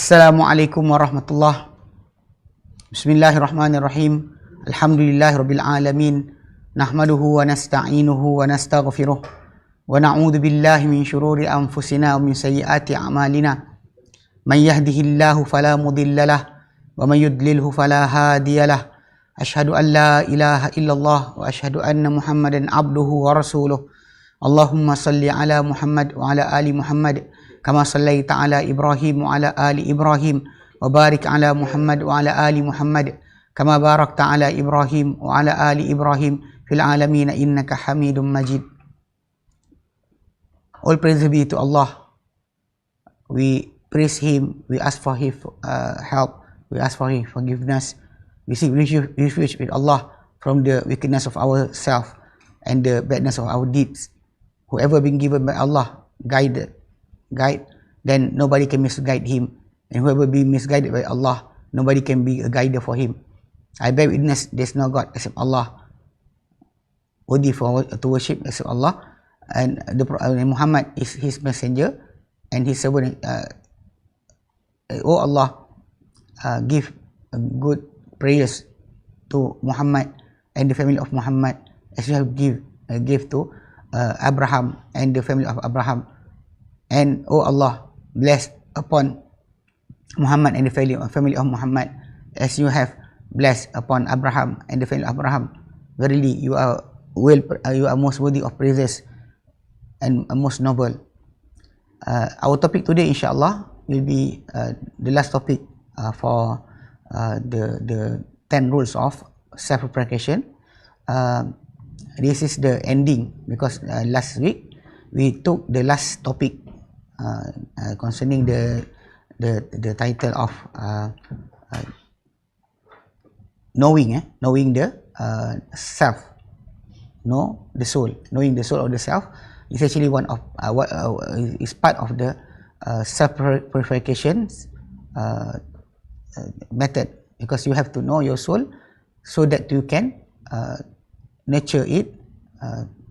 Assalamualaikum warahmatullahi. Bismillahirrahmanirrahim. Alhamdulillahirabbil alamin. Nahmaduhu wa nasta'inuhu wa nastaghfiruh. Wa na'udzu billahi min syururi anfusina wa min sayyiati a'malina. Man yahdihillahu fala mudilla lahu wa man yudlilhu fala hadiya lahu. Asyhadu an la ilaha illallah wa asyhadu anna Muhammadan abduhu wa rasuluh. Allahumma salli ala Muhammad wa ala ali Muhammad kama sallaita ala Ibrahim wa ala ali Ibrahim wa barik ala Muhammad wa ala ali Muhammad kama barakta ala Ibrahim wa ala ali Ibrahim fil alamin innaka Hamidum Majid. All praise be to Allah. We praise Him, we ask for His help, we ask for His forgiveness, we seek refuge with Allah from the wickedness of ourselves and the badness of our deeds. Whoever been given by Allah guide, then nobody can misguide him, and whoever be misguided by Allah, nobody can be a guider for him. I bear witness there is no God except Allah, worthy to worship except Allah, and Muhammad is His messenger and His servant. Oh Allah, give good prayers to Muhammad and the family of Muhammad as you have give to Abraham and the family of Abraham. And oh Allah, bless upon Muhammad and the family of Muhammad as you have blessed upon Abraham and the family of Abraham. Verily, you are most worthy of praises and most noble. Our topic today, inshallah, will be the last topic for the 10 rules of self-deprecation. This is the ending because last week we took the last topic concerning the title of knowing the self, the soul. Knowing the soul of the self is actually one of is part of the self-purification method, because you have to know your soul so that you can nurture it,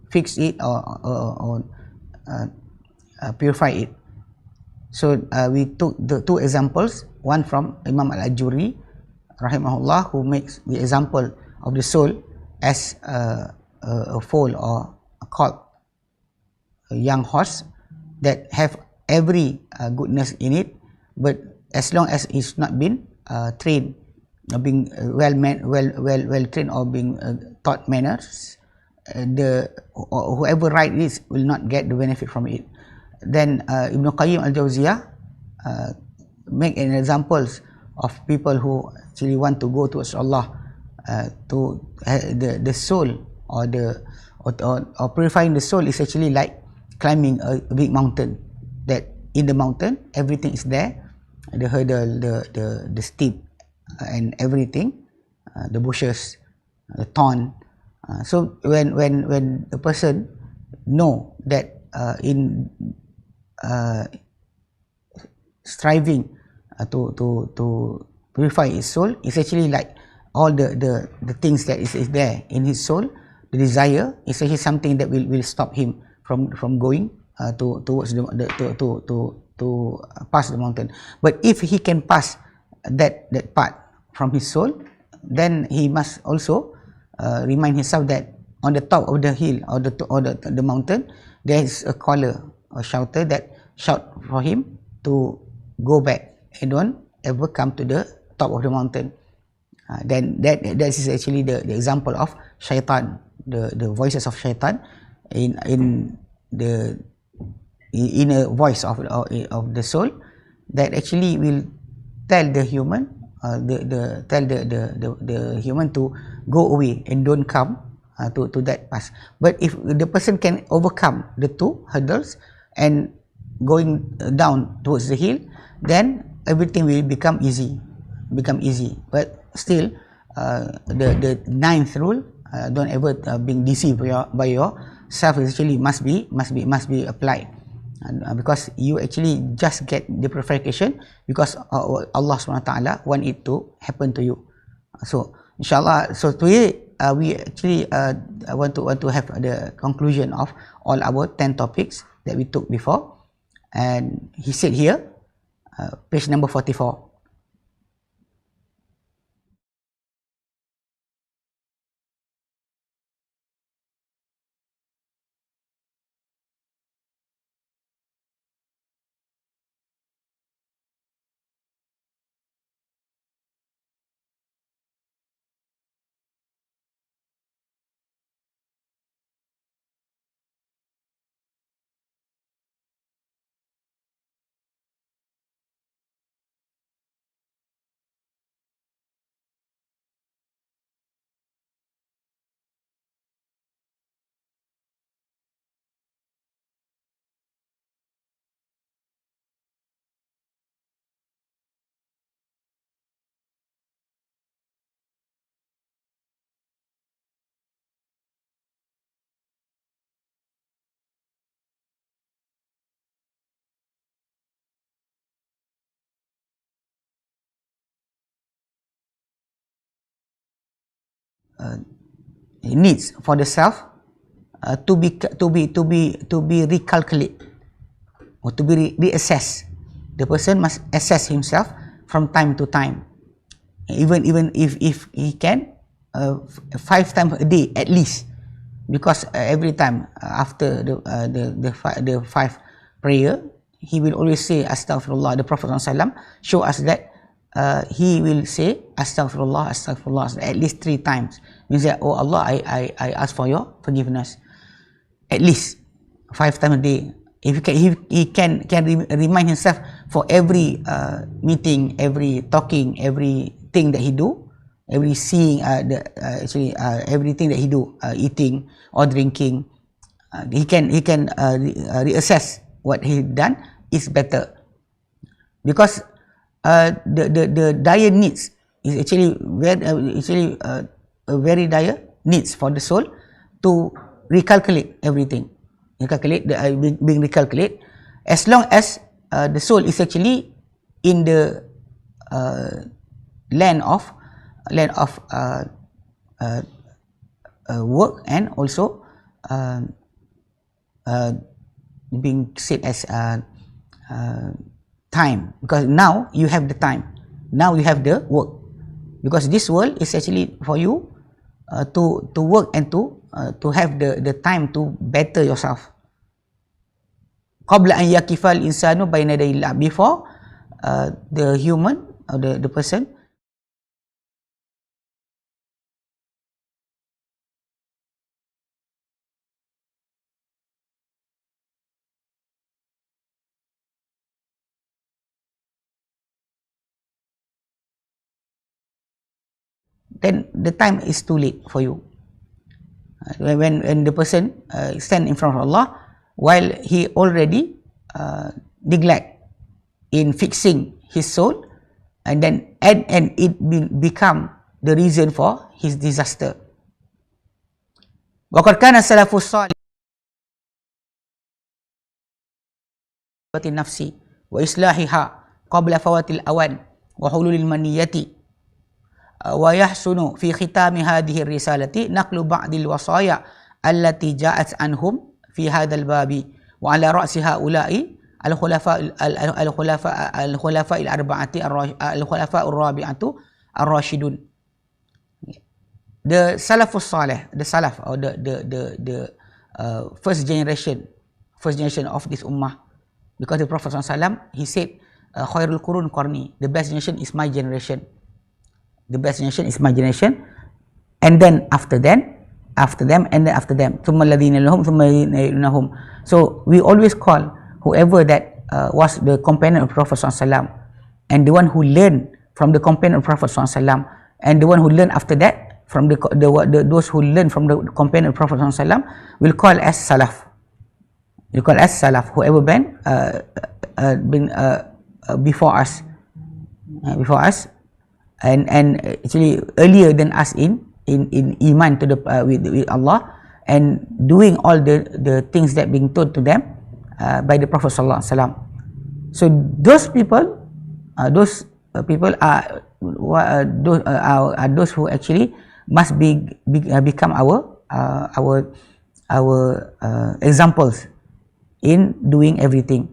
fix it, or purify it. So we took the two examples, one from Imam Al-Ajuri rahimahullah, who makes the example of the soul as a foal or a colt, a young horse that have every goodness in it, but as long as it's not been trained, being well trained or being taught manners, whoever rides this will not get the benefit from it. Then Ibn Qayyim al-Jawziyah make an examples of people who actually want to go towards Allah, to the soul or purifying the soul is actually like climbing a big mountain. That in the mountain everything is there, the hurdle, the steep, and everything, the bushes, the thorn. So when the person know that in striving to purify his soul, is actually like all the things that is there in his soul, the desire is actually something that will stop him from going towards to pass the mountain. But if he can pass that part from his soul, then he must also remind himself that on the top of the hill or the mountain there is a caller or shouter that shout for him to go back and don't ever come to the top of the mountain. Then that is actually the example of shaitan, the voices of shaitan in a voice of the soul that actually will tell the human the human to go away and don't come to that path. But if the person can overcome the two hurdles and going down towards the hill, then everything will become easy. But still, the ninth rule, don't ever being deceived by yourself, actually must be applied, because you actually just get the purification because Allah SWT want it to happen to you. So inshallah, so today we actually want to have the conclusion of all our 10 topics that we took before. And he said here, page number 44. Needs for the self to be recalculate or to be reassessed. The person must assess himself from time to time, even if he can 5 times a day at least, because every time after the 5 prayer, he will always say astaghfirullah. The Prophet ﷺ show us that he will say astaghfirullah, astaghfirullah at least 3 times. Means that, oh Allah, I ask for your forgiveness at least 5 times a day. If he can remind himself for every meeting, every talking, everything that he do, every seeing, everything that he do, eating or drinking, he can reassess what he done is better, because the dire needs is actually a very dire needs for the soul to recalculate everything. Being recalculate, as long as the soul is actually in the land of work, and also being said as time, because now you have the time, now you have the work, because this world is actually for you to work and to have the time to better yourself. Qabla an yakifa al-insanu bayna yaday Allah, before the human or the person then the time is too late for you. When the person stand in front of Allah, while he already neglect in fixing his soul, and then and it become the reason for his disaster. وَقَدْ كَانَ السَّلَفُ الصَّالِحُ النَّفْسِ وَإِصْلَاحِهَا قَبْلَ فَوَاتِ الْأَوَانِ وَحُلُولِ الْمَنِيَّةِ ويحسن في ختام هذه الرسالة نقل بعض الوصايا التي جاءت عنهم في هذا الباب، وعلى رأس هؤلاء الخلفاء الأربعة الخلفاء الرابعة الراشدون. The Salafus Salih, the Salaf, or the first generation of this ummah, because the Prophet ﷺ, he said, Khairul Qurun Qarni, the best generation is my generation. The best generation is my generation, and then after them, and then after them. ثُمَّ الَّذِينَ لَهُمْ ثُمَّ الَّذِينَ لَهُمْ. So we always call whoever that was the companion of Prophet ﷺ, and the one who learned from the companion of Prophet ﷺ, and the one who learned after that from those who learned from the companion of Prophet ﷺ, will call as Salaf. We call as Salaf, whoever been before us, and actually earlier than us in iman to the with Allah, and doing all the things that being told to them by the Prophet sallallahu alaihi wasallam. So those people are those who actually must become our examples in doing everything,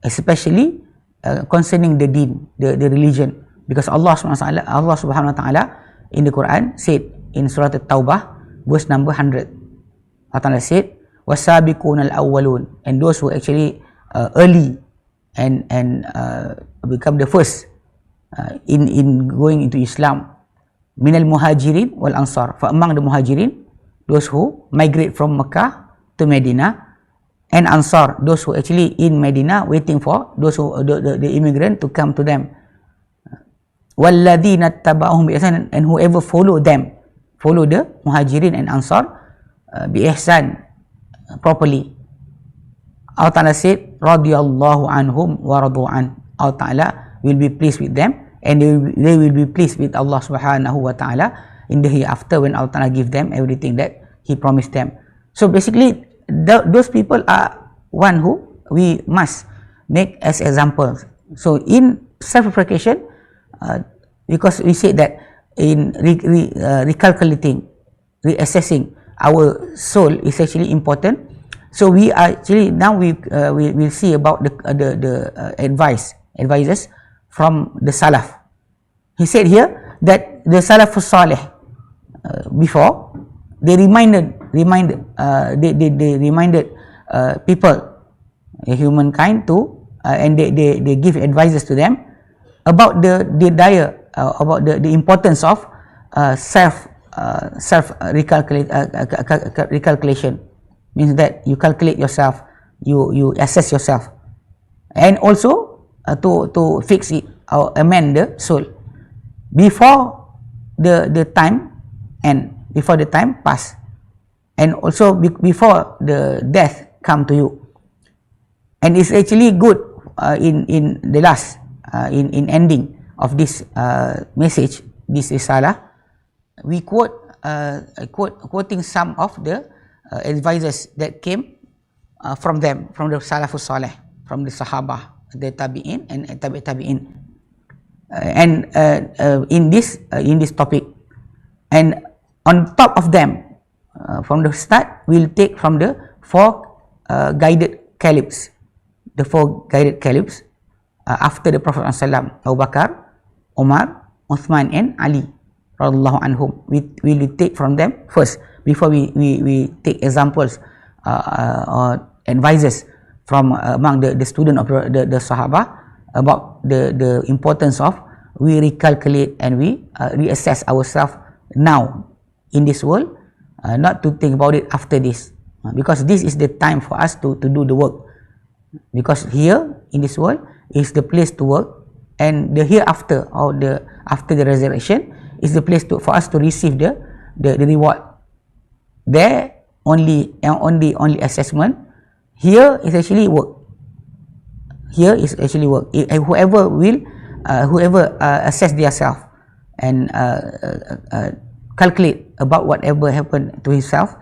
especially concerning the deen, the religion, because Allah Subhanahu wa Taala in the Quran said in Surah At-Taubah verse number 100, Allah Taala said wasabiqun al-awwalun, and those who actually early and become the first in going into Islam, minal muhajirin wal ansar, for among the muhajirin, those who migrate from Mecca to Medina, and ansar, those who actually in Medina waiting for those who the immigrant to come to them. Walladhina taba'uhum bi ihsan, and whoever follow them, follow the muhajirin and ansar bi ihsan, properly. Allah Ta'ala said radiyallahu anhum wa radu'an, Allah Ta'ala will be pleased with them, and they will be pleased with Allah Subhanahu wa Ta'ala in the hereafter, when Allah Ta'ala give them everything that He promised them. So basically those people are one who we must make as examples. So in self-reflection, because we say that in recalculating, reassessing our soul is actually important. So we are actually now we will see about the advices from the Salaf. He said here that the Salafus Salih before they reminded people, humankind to and they give advices to them about the about the importance of self recalculation. Means that you calculate yourself, you assess yourself, and also to fix it or amend the soul before the time and before the time pass, and also before the death come to you. And it's actually good in the last in ending of this message, this risalah, we quoting some of the advisors that came from them, from the Salafus Salih, from the Sahaba, the Tabi'in and Tabi'in, and in this topic. And on top of them, from the start, we'll take from the four guided caliphs, after the Prophet ﷺ, Abu Bakar, Umar, Uthman and Ali radhiyallahu anhum. We will take from them first before we take examples or advices from among the student of the Sahaba about the importance of we recalculate and we reassess ourselves now in this world, not to think about it after this, because this is the time for us to do the work, because here in this world is the place to work, and the hereafter or the after the resurrection is the place for us to receive the reward. There only assessment. Here is actually work. Whoever will assess themselves and calculate about whatever happened to himself,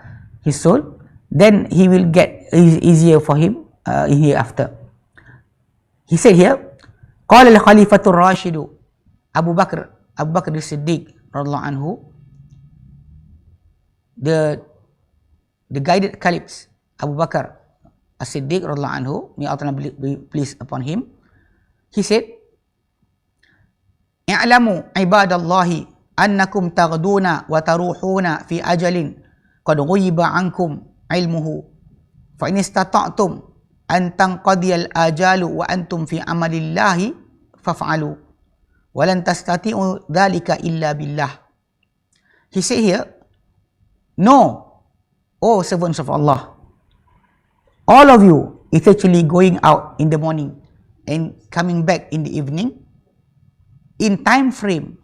his soul, then he will get easier for him hereafter. He said here, قال الخليفة الراشد Abu Bakr as-Siddiq radhiyallahu anhu, the guided caliphs, Abu Bakr as-Siddiq radhiyallahu anhu, may Allah be pleased upon him. He said, "I'lamu ibadallahi annakum taghduna wa taruhuna fi ajalin qad ghayiba ankum ilmuhu, fa in istata'tum an tanqadiyal ajalu wa antum fi amalillahi faf'alu wa lan tastati'u dhalika illa billah." He said here, "No, O servants of Allah, all of you is actually going out in the morning and coming back in the evening in a time frame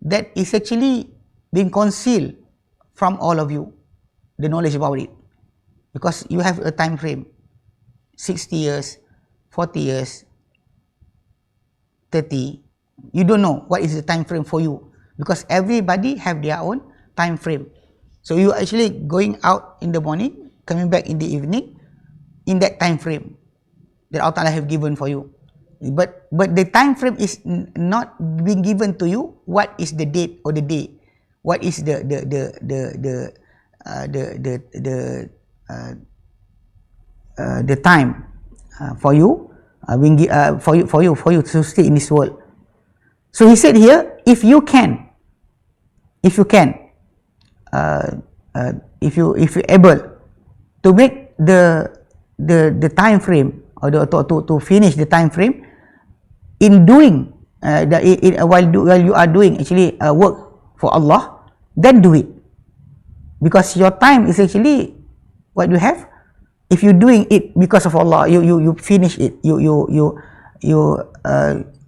that is actually being concealed from all of you, the knowledge about it, because you have a time frame, 60 years, 40 years, 30. You don't know what is the time frame for you, because everybody have their own time frame. So you are actually going out in the morning, coming back in the evening, in that time frame that Allah Ta'ala have given for you. But the time frame is not being given to you. What is the date or the day? What is the time for you for you to stay in this world. So he said here, if you able to make the time frame, or to finish the time frame in doing while you are doing actually work for Allah, then do it, because your time is actually what you have. If you're doing it because of Allah, you finish it, you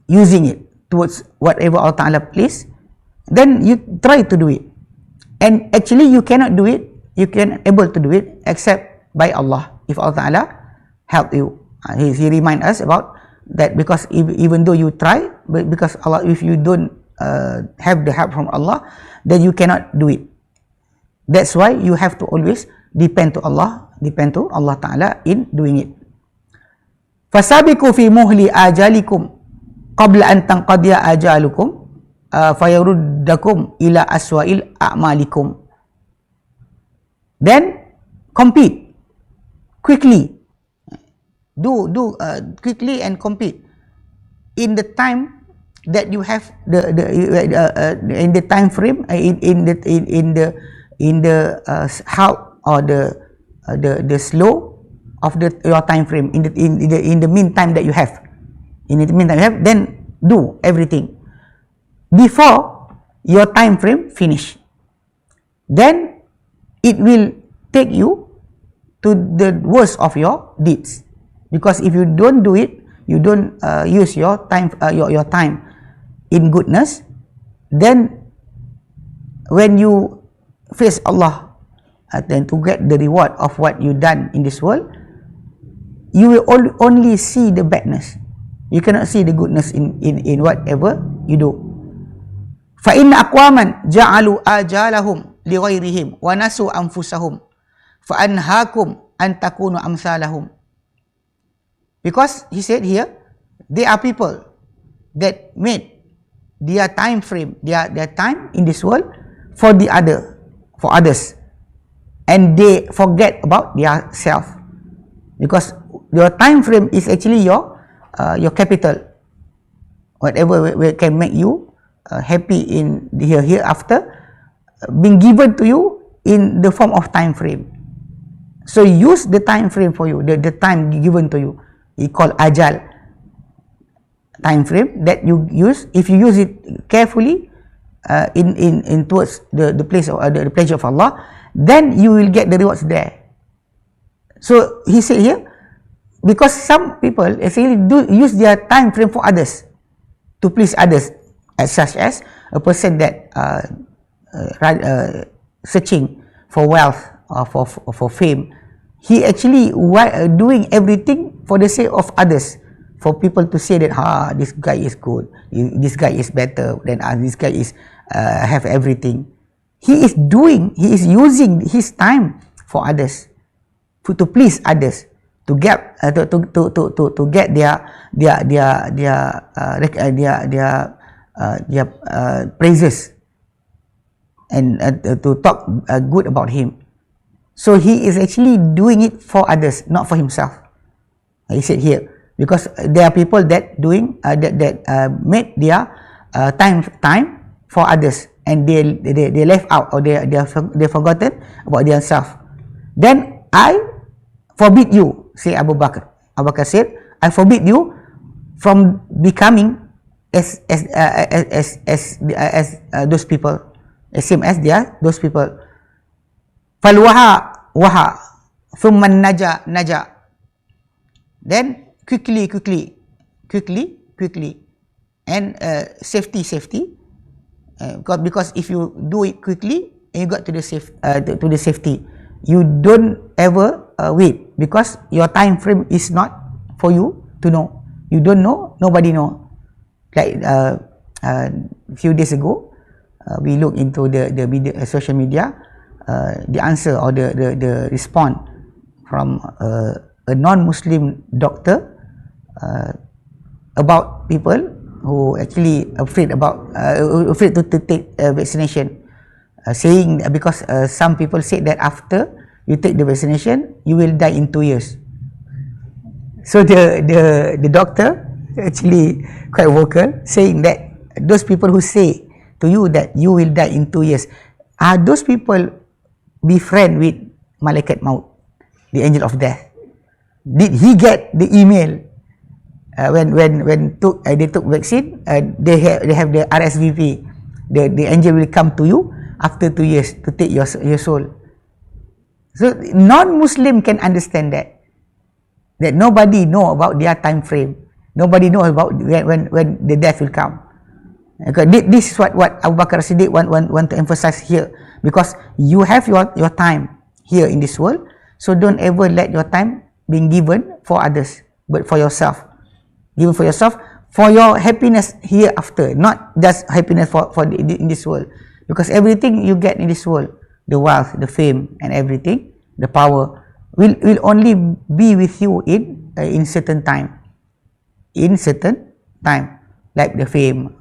using it towards whatever Allah Ta'ala please, then you try to do it. And actually you cannot do it, you can able to do it except by Allah, if Allah Ta'ala help you. He remind us about that, because even though you try, but because Allah, if you don't have the help from Allah, then you cannot do it. That's why you have to always depend to Allah Ta'ala in doing it. Fasabiqu fi muhli ajalikum qabla an tanqadiya ajalukum fayaruddakum ila aswa'il a'malikum. Then compete quickly, do quickly and compete in the time that you have, in the time frame, in the how, or the slow of your time frame, in the meantime that you have, then do everything before your time frame finish. Then it will take you to the worst of your deeds, because if you don't do it, you don't use your time in goodness, then when you face Allah, then to get the reward of what you done in this world, you will only see the badness. You cannot see the goodness in whatever you do. فَإِنَّ أَقْوَامًا جَعَلُوا آجَالَهُمْ لِغَيْرِهِمْ وَنَسُوا أَنفُسَهُمْ فَأَنْهَاكُمْ أَنْ تَكُونُوا أَمْثَالَهُمْ. Because he said here, there are people that made their time frame, their time in this world for others, and they forget about their self, because your time frame is actually your capital, whatever can make you happy in hereafter, being given to you in the form of time frame. So use the time frame for you, the time given to you. We call ajal, time frame that you use. If you use it carefully in towards the place of the pleasure of Allah, then you will get the rewards there. So he said here, because some people actually do use their time frame for others, to please others, such as a person that searching for wealth or for fame. He actually doing everything for the sake of others, for people to say that this guy is good, this guy is better than us, this guy is have everything. He is using his time for others, to please others, to get their praises, and to talk good about him. So he is actually doing it for others, not for himself. He said here, because there are people that doing made their time for others, and they left out, or they forgotten about themselves. Then I forbid you, say Abu Bakr. Abu Bakr said, I forbid you from becoming as those people, as same as those people. Falwaha waha, thumma naja. Then quickly, and safety. Because if you do it quickly and you got to the safety, you don't ever wait, because your time frame is not for you to know. You don't know, nobody know. Like a few days ago, we looked into the social media, the answer or the response from a non-Muslim doctor about people who actually afraid to take vaccination, saying because some people said that after you take the vaccination, you will die in 2 years. So the doctor actually quite vocal, saying that those people who say to you that you will die in 2 years, are those people be friend with Malaikat Maut, the angel of death? Did he get the email when they took vaccine? They have the RSVP. The angel will come to you after 2 years to take your soul. So non-Muslim can understand that nobody know about their time frame. Nobody know about when the death will come. Okay, this is what Abu Bakr Siddiq want to emphasize here, because you have your time here in this world, so don't ever let your time being given for others, but for yourself. Given for yourself, for your happiness hereafter, not just happiness in this world. Because everything you get in this world, the wealth, the fame, and everything, the power, will only be with you in certain time. In certain time, like the fame,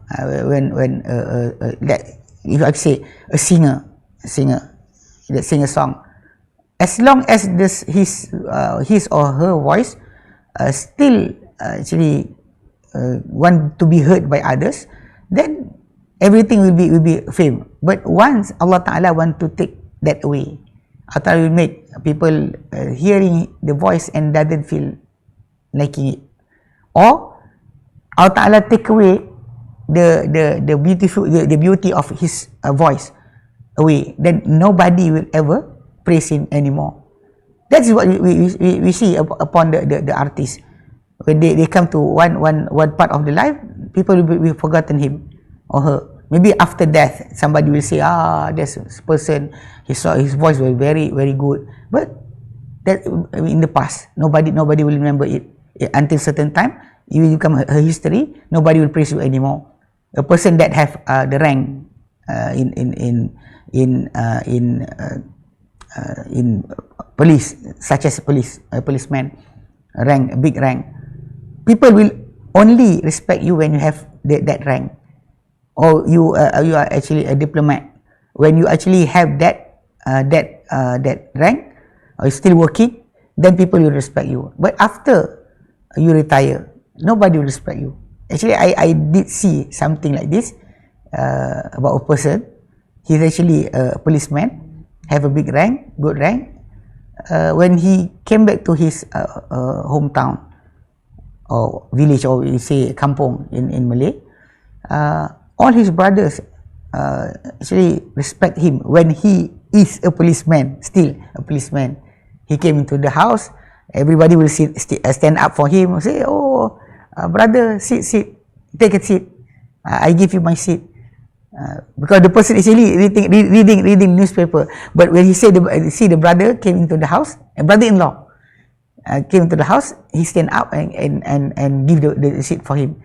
like if I say a singer that sing a song, as long as his or her voice still actually want to be heard by others, then everything will be fame. But once Allah Ta'ala want to take that away, Allah Ta'ala will make people hearing the voice and doesn't feel liking it, or Allah Ta'ala take away the beauty of his voice away, then nobody will ever praise him anymore. That is what we see upon the artists. When they come to one part of the life, people will forgotten him or her. Maybe after death, somebody will say, this person, his voice was very, very good. But that in the past, nobody will remember it. Until certain time, you will become a history. Nobody will praise you anymore. A person that have the rank in police, such as a policeman, rank, a big rank, people will only respect you when you have that rank, or you are actually a diplomat. When you actually have that rank, or you're still working, then people will respect you. But after you retire, nobody will respect you. Actually, I did see something like this about a person. He's actually a policeman, have a big rank, good rank. When he came back to his hometown or village, or we say kampung in Malay, all his brothers actually respect him when he is a policeman, still a policeman. He came into the house, everybody will stand up for him, say, brother, sit, take a seat, I give you my seat. Because the person is really reading newspaper, but when he see the brother came into the house, a brother-in-law came into the house, he stand up and give the seat for him.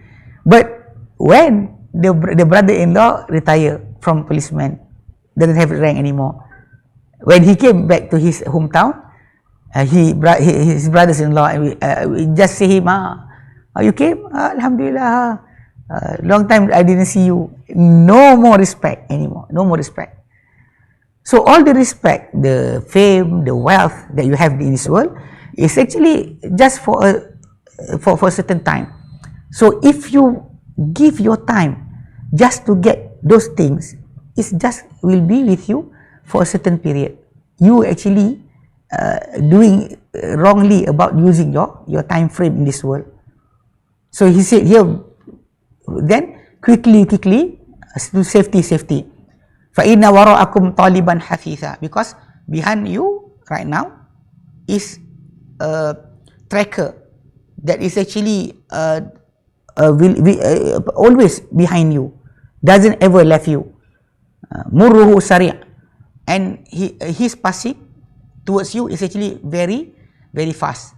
But when the brother-in-law retire from policeman, doesn't have rank anymore, when he came back to his hometown, his brothers-in-law just say him, you came? Alhamdulillah. Long time I didn't see you. No more respect anymore. No more respect. So all the respect, the fame, the wealth that you have in this world is actually just for a certain time. So if you give your time just to get those things, it just will be with you for a certain period. You actually doing wrongly about using your time frame in this world. So he said here, then quickly to safety. فَإِنَّ وَرَاءَكُمْ طَالِبًا حَثِيثًا, because behind you right now is a tracker that is actually always behind you, doesn't ever left you. مُرُّهُ سَرِيعٌ, and his passing towards you is actually very, very fast.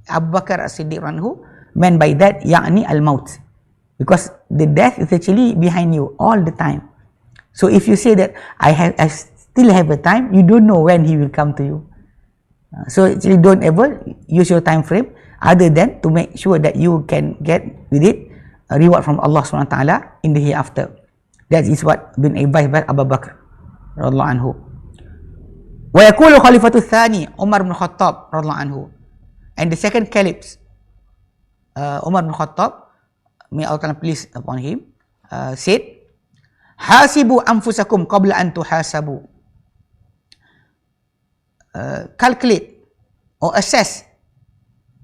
Abu Bakr As-Siddiq anhu meant by that, ya'ni al-maut, because the death is actually behind you all the time. So if you say that I still have a time, you don't know when he will come to you. So actually don't ever use your time frame other than to make sure that you can get with it a reward from Allah SWT in the hereafter. That is what been advised by Abu Bakr radhiyallahu anhu. Wa yaqulu khalifatu thani Umar bin Khattab radhiyallahu anhu, and the second caliph Umar bin Khattab, may Allah Ta'ala please upon him, said, Hasibu anfusakum qabla an tuhasabu. Calculate or assess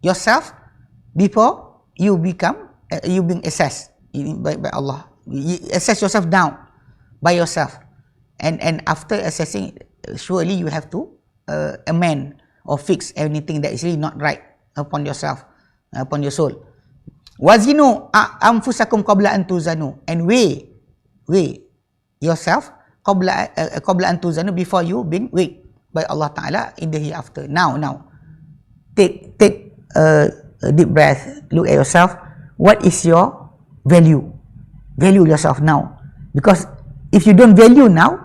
yourself before you become, you being assessed by Allah. You assess yourself down by yourself. And after assessing, surely you have to amend or fix anything that is really not right upon yourself, upon your soul. Wazinu anfusakum qabla an tuzanu, and weigh yourself qabla an tuzanu, before you being weighed by Allah Ta'ala in the hereafter. Now take a deep breath, look at yourself. What is your value? Value yourself now, because if you don't value now,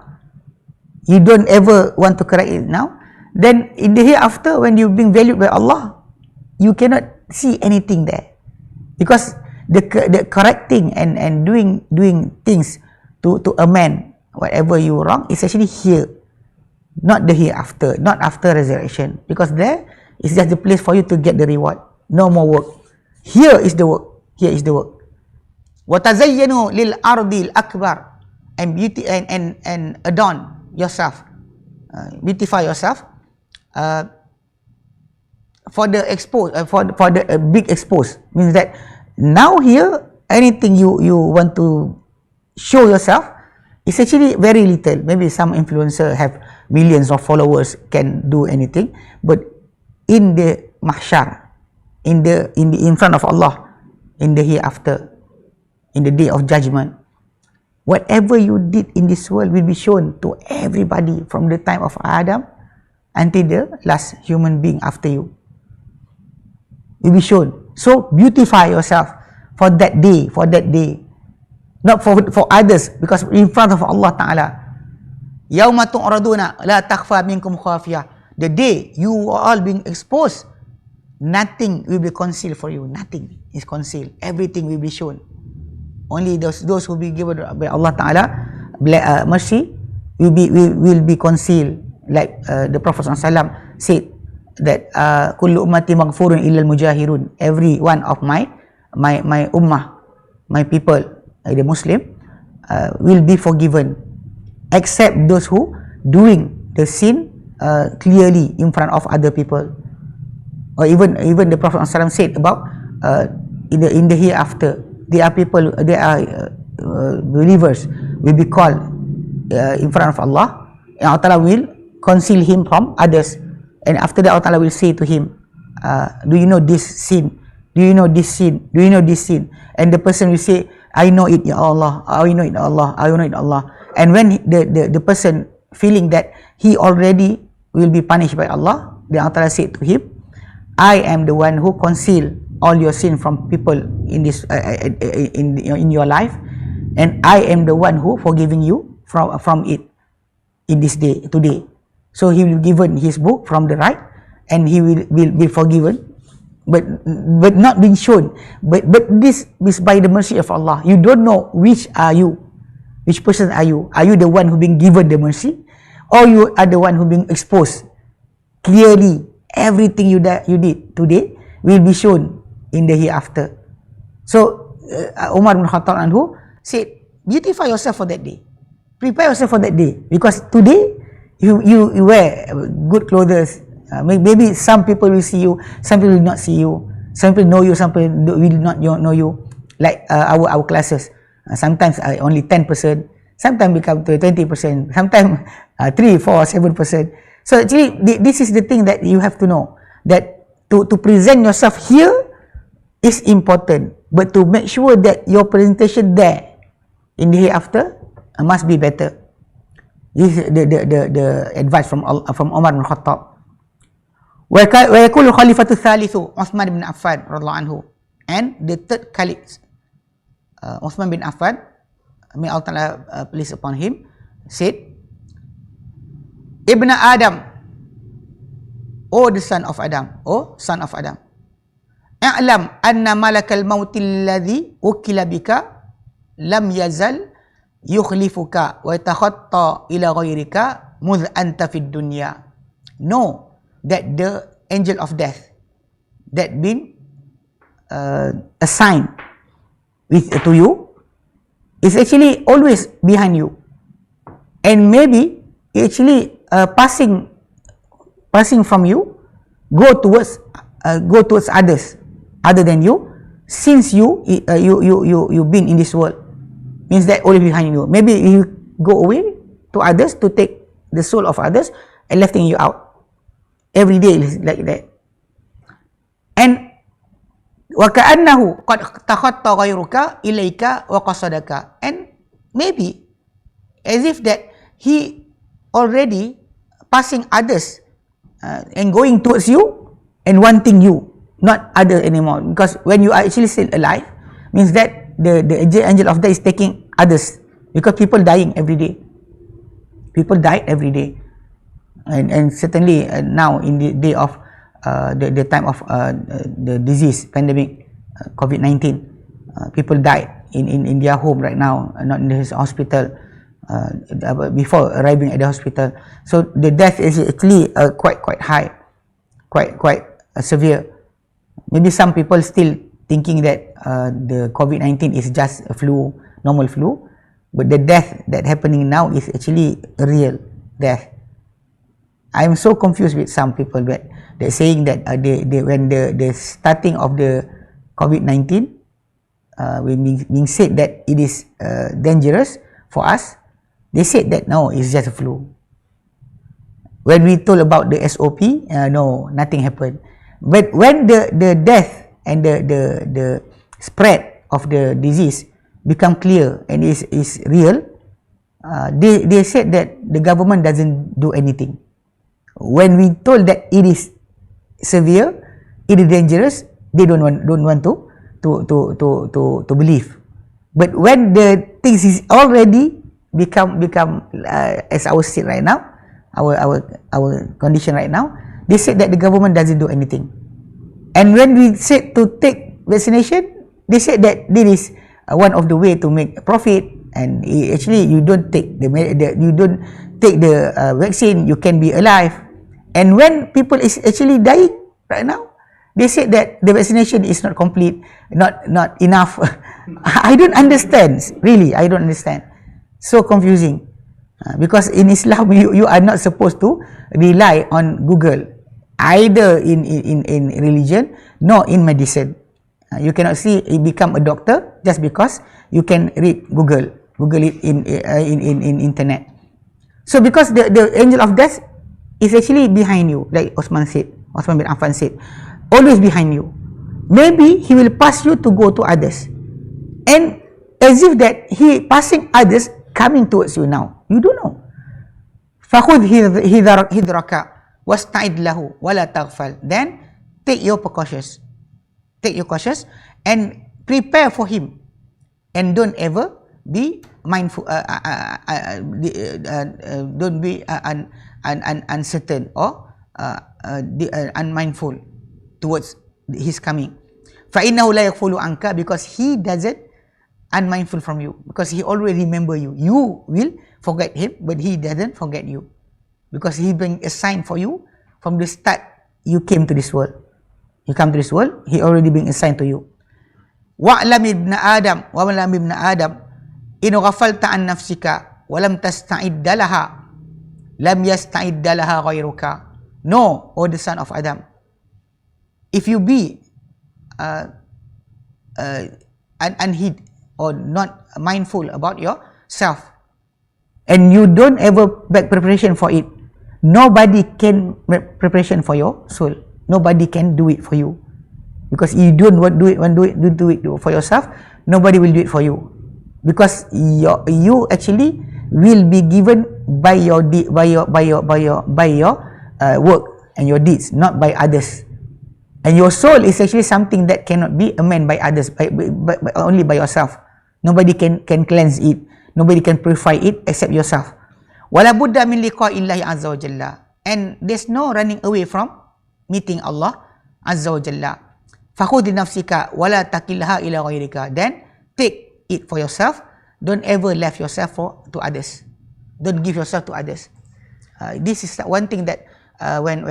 you don't ever want to correct it now, then in the hereafter, when you're being valued by Allah, you cannot see anything there, because the correcting and doing things to amend whatever you wrong is actually here, not the hereafter, not after resurrection, because there is just the place for you to get the reward. No more work. Here is the work. Here is the work. وَتَزَيَّنُوا لِلْأَرْضِ الْأَكْبَرِ, and beauty and adorn yourself, beautify yourself for the expose, for the big expose. Means that now here, anything you want to show yourself is actually very little. Maybe some influencer have millions of followers, can do anything, but in the mahsyar, in front of Allah, in the hereafter, in the day of judgment, whatever you did in this world will be shown to everybody from the time of Adam until the last human being after you. Will be shown. So beautify yourself for that day, not for others, because in front of Allah Ta'ala. Yawma tu'raduna la takhfa minkum khafiyah. The day you are all being exposed, nothing will be concealed for you. Nothing is concealed. Everything will be shown. Only those who will be given by Allah Ta'ala mercy will be concealed. Like the Prophet ﷺ said that kullu ummati maghfurun illa al-mujahirun. Every one of my ummah, my people, the Muslim, will be forgiven, except those who doing the sin clearly in front of other people. Or even the Prophet ﷺ said about in the hereafter, there are people, there are believers will be called in front of Allah, and Allah will conceal him from others, and after that Allah will say to him, do you know this sin? Do you know this sin? Do you know this sin? And the person will say, I know it, Ya Allah, I know it, Allah, I know it, Allah. And when the person feeling that he already will be punished by Allah, then Allah said to him, I am the one who conceal all your sin from people in this in your life, and I am the one who forgiving you from it in this day today. So he will given his book from the right, and he will be forgiven, but not being shown. But this is by the mercy of Allah. You don't know which are you, which person are you. Are you the one who being given the mercy, or you are the one who being exposed clearly? Everything you did today will be shown in the hereafter. So Umar bin Khattab anhu said, beautify yourself for that day, prepare yourself for that day, because today you wear good clothes. Maybe some people will see you, some people will not see you, some people know you, some people will not know you. Like our classes, sometimes only 10%, sometimes become to 20%, sometimes 3, 4, 7%. So actually, this is the thing that you have to know, that to present yourself here is important, but to make sure that your presentation there in the hereafter must be better. This is the advice from Umar bin Khattab. وَيَكُلُ خَلِفَةُ الثَّالِثُ Uthman bin Affan radhiyallahu anhu, and the third caliph, Uthman bin Affan, may Allah Ta'ala please upon him, said, Ibn Adam, O the son of Adam, O son of Adam, I'lam anna malakal mautil ladhi ukila bika lam yazal yukhlifuka wa yatakhatta ila ghayrika mudh anta fid dunya. Know that the angel of death that been assigned to you is actually always behind you, and maybe actually passing from you go towards others other than you, since you been in this world, means that always behind you. Maybe you go away to others to take the soul of others and letting you out. Every day is like that. And وَكَأَنَّهُ قَدْ تَخَطَّ غَيْرُكَ إِلَيْكَ وَقَصَدَكَ, and maybe as if that he already passing others and going towards you and wanting you, not others anymore. Because when you are actually still alive, means that the angel of death is taking others, because people dying every day. People die every day, and certainly now in the day of the time of the disease pandemic, COVID-19, people died in their home right now, not in the hospital, before arriving at the hospital. So the death is actually quite high, quite severe. Maybe some people still thinking that the COVID-19 is just a flu, normal flu, but the death that happening now is actually a real death. I am so confused with some people that they're saying that when the starting of the COVID-19, being said that it is dangerous for us, they said that no, it's just a flu. When we told about the SOP, no, nothing happened. But when the death and the spread of the disease become clear and is real, they said that the government doesn't do anything. When we told that it is severe, it is dangerous, they don't want to believe. But when the things is already become as our state right now, our condition right now, they said that the government doesn't do anything. And when we said to take vaccination, they said that this is one of the way to make profit, and actually you don't take the vaccine, you can be alive. And when people is actually dying right now, they said that the vaccination is not complete, not enough. I don't understand, really, I don't understand. So confusing, because in Islam you are not supposed to rely on Google, either in religion nor in medicine. You cannot become a doctor just because you can read Google it in internet. So because the angel of death is actually behind you, like Osman bin Affan said, always behind you. Maybe he will pass you to go to others, and as if that he passing others coming towards you now, you don't know. فَخُذْ هِذْرَكَ وَاسْتَعِدْ لَهُ وَلَا تَغْفَلْ. Then take your cautious and prepare for him, and don't ever be mindful, don't be uncertain or unmindful towards his coming. فَإِنَّهُ لَا يَغْفُلُ عَنْكَ, because he doesn't unmindful from you, because he always remember you. You will forget him, but he doesn't forget you, because he bring a sign for you from the start you came to this world. You come to this world, he already bring a sign to you. وَعْلَمِ ابْنَ آدَمْ وَعْلَمِ ابْنَ آدَمْ إِنْ غَفَلْتَ عَنْ نَفْسِكَ وَلَمْ تَسْتَعِدَّ لَهَا لَمْ يَسْتَعِدَّ لَهَا غَيْرُكَ. No, O the son of Adam, if you be unheed or not mindful about yourself, and you don't ever make preparation for it, nobody can make preparation for your soul. Nobody can do it for you, because you don't want do it for yourself. Nobody will do it for you, because you actually will be given by your work and your deeds, not by others. And your soul is actually something that cannot be amended by others, but only by yourself. Nobody can cleanse it. Nobody can purify it except yourself. وَلَا بُدَّ مِنْ لِقَاءِ اللَّهِ عَزَّ وَجَلَّ. And there's no running away from meeting Allah Azza wa Jalla. فَخُذِ نَفْسِكَ وَلَا تَكِلْهَا إِلَى غَيْرِكَ. Then take it for yourself. Don't ever leave yourself to others. Don't give yourself to others. This is one thing that when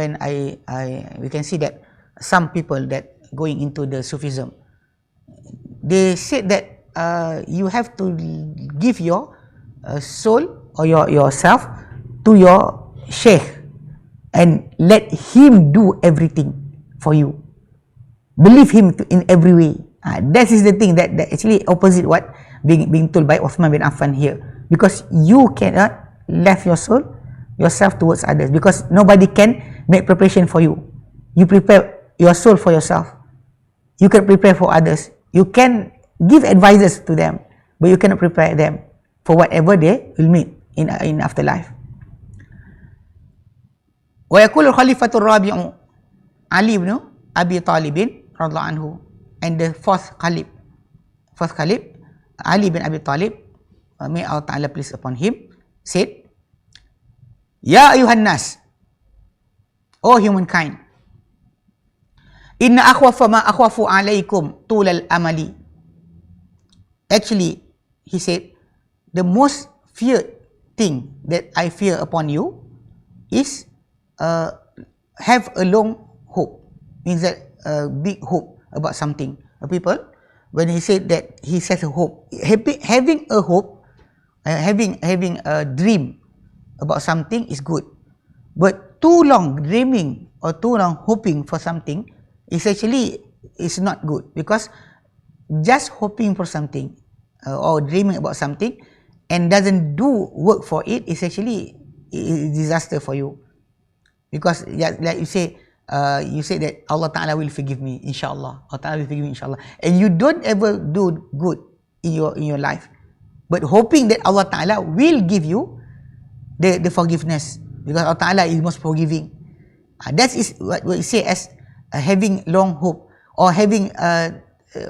we can see that some people that going into the Sufism, they said that you have to give your soul or yourself to your Sheikh and let him do everything for you. Believe him in every way. That is the thing that actually opposite what being told by Uthman bin Affan here, because you cannot left your soul yourself towards others, because nobody can make preparation for you. You prepare your soul for yourself. You can prepare for others. You can give advices to them, but you cannot prepare them for whatever they will meet in afterlife. Wa yaqulu khalifatur rabi'u Ali ibn Abi Talib radhiyallahu anhu, and the fourth caliph Ali bin Abi Talib, may Allah Ta'ala please upon him, said, Ya ayuhan nas, O humankind, inna akhwafa ma akhwafu alaykum tulal amali. Actually, he said, the most feared thing that I fear upon you is have a long hope. Means that big hope about something. People, when he said that he says a hope, having a hope, having a dream about something is good, but too long dreaming or too long hoping for something is actually not good, because just hoping for something or dreaming about something and doesn't do work for it is actually a disaster for you, because like you say that Allah Ta'ala will forgive me, inshallah. Allah Ta'ala will forgive me, inshallah. And you don't ever do good in your life, but hoping that Allah Ta'ala will give you the forgiveness, because Allah Ta'ala is most forgiving. That is what we say as having long hope, or having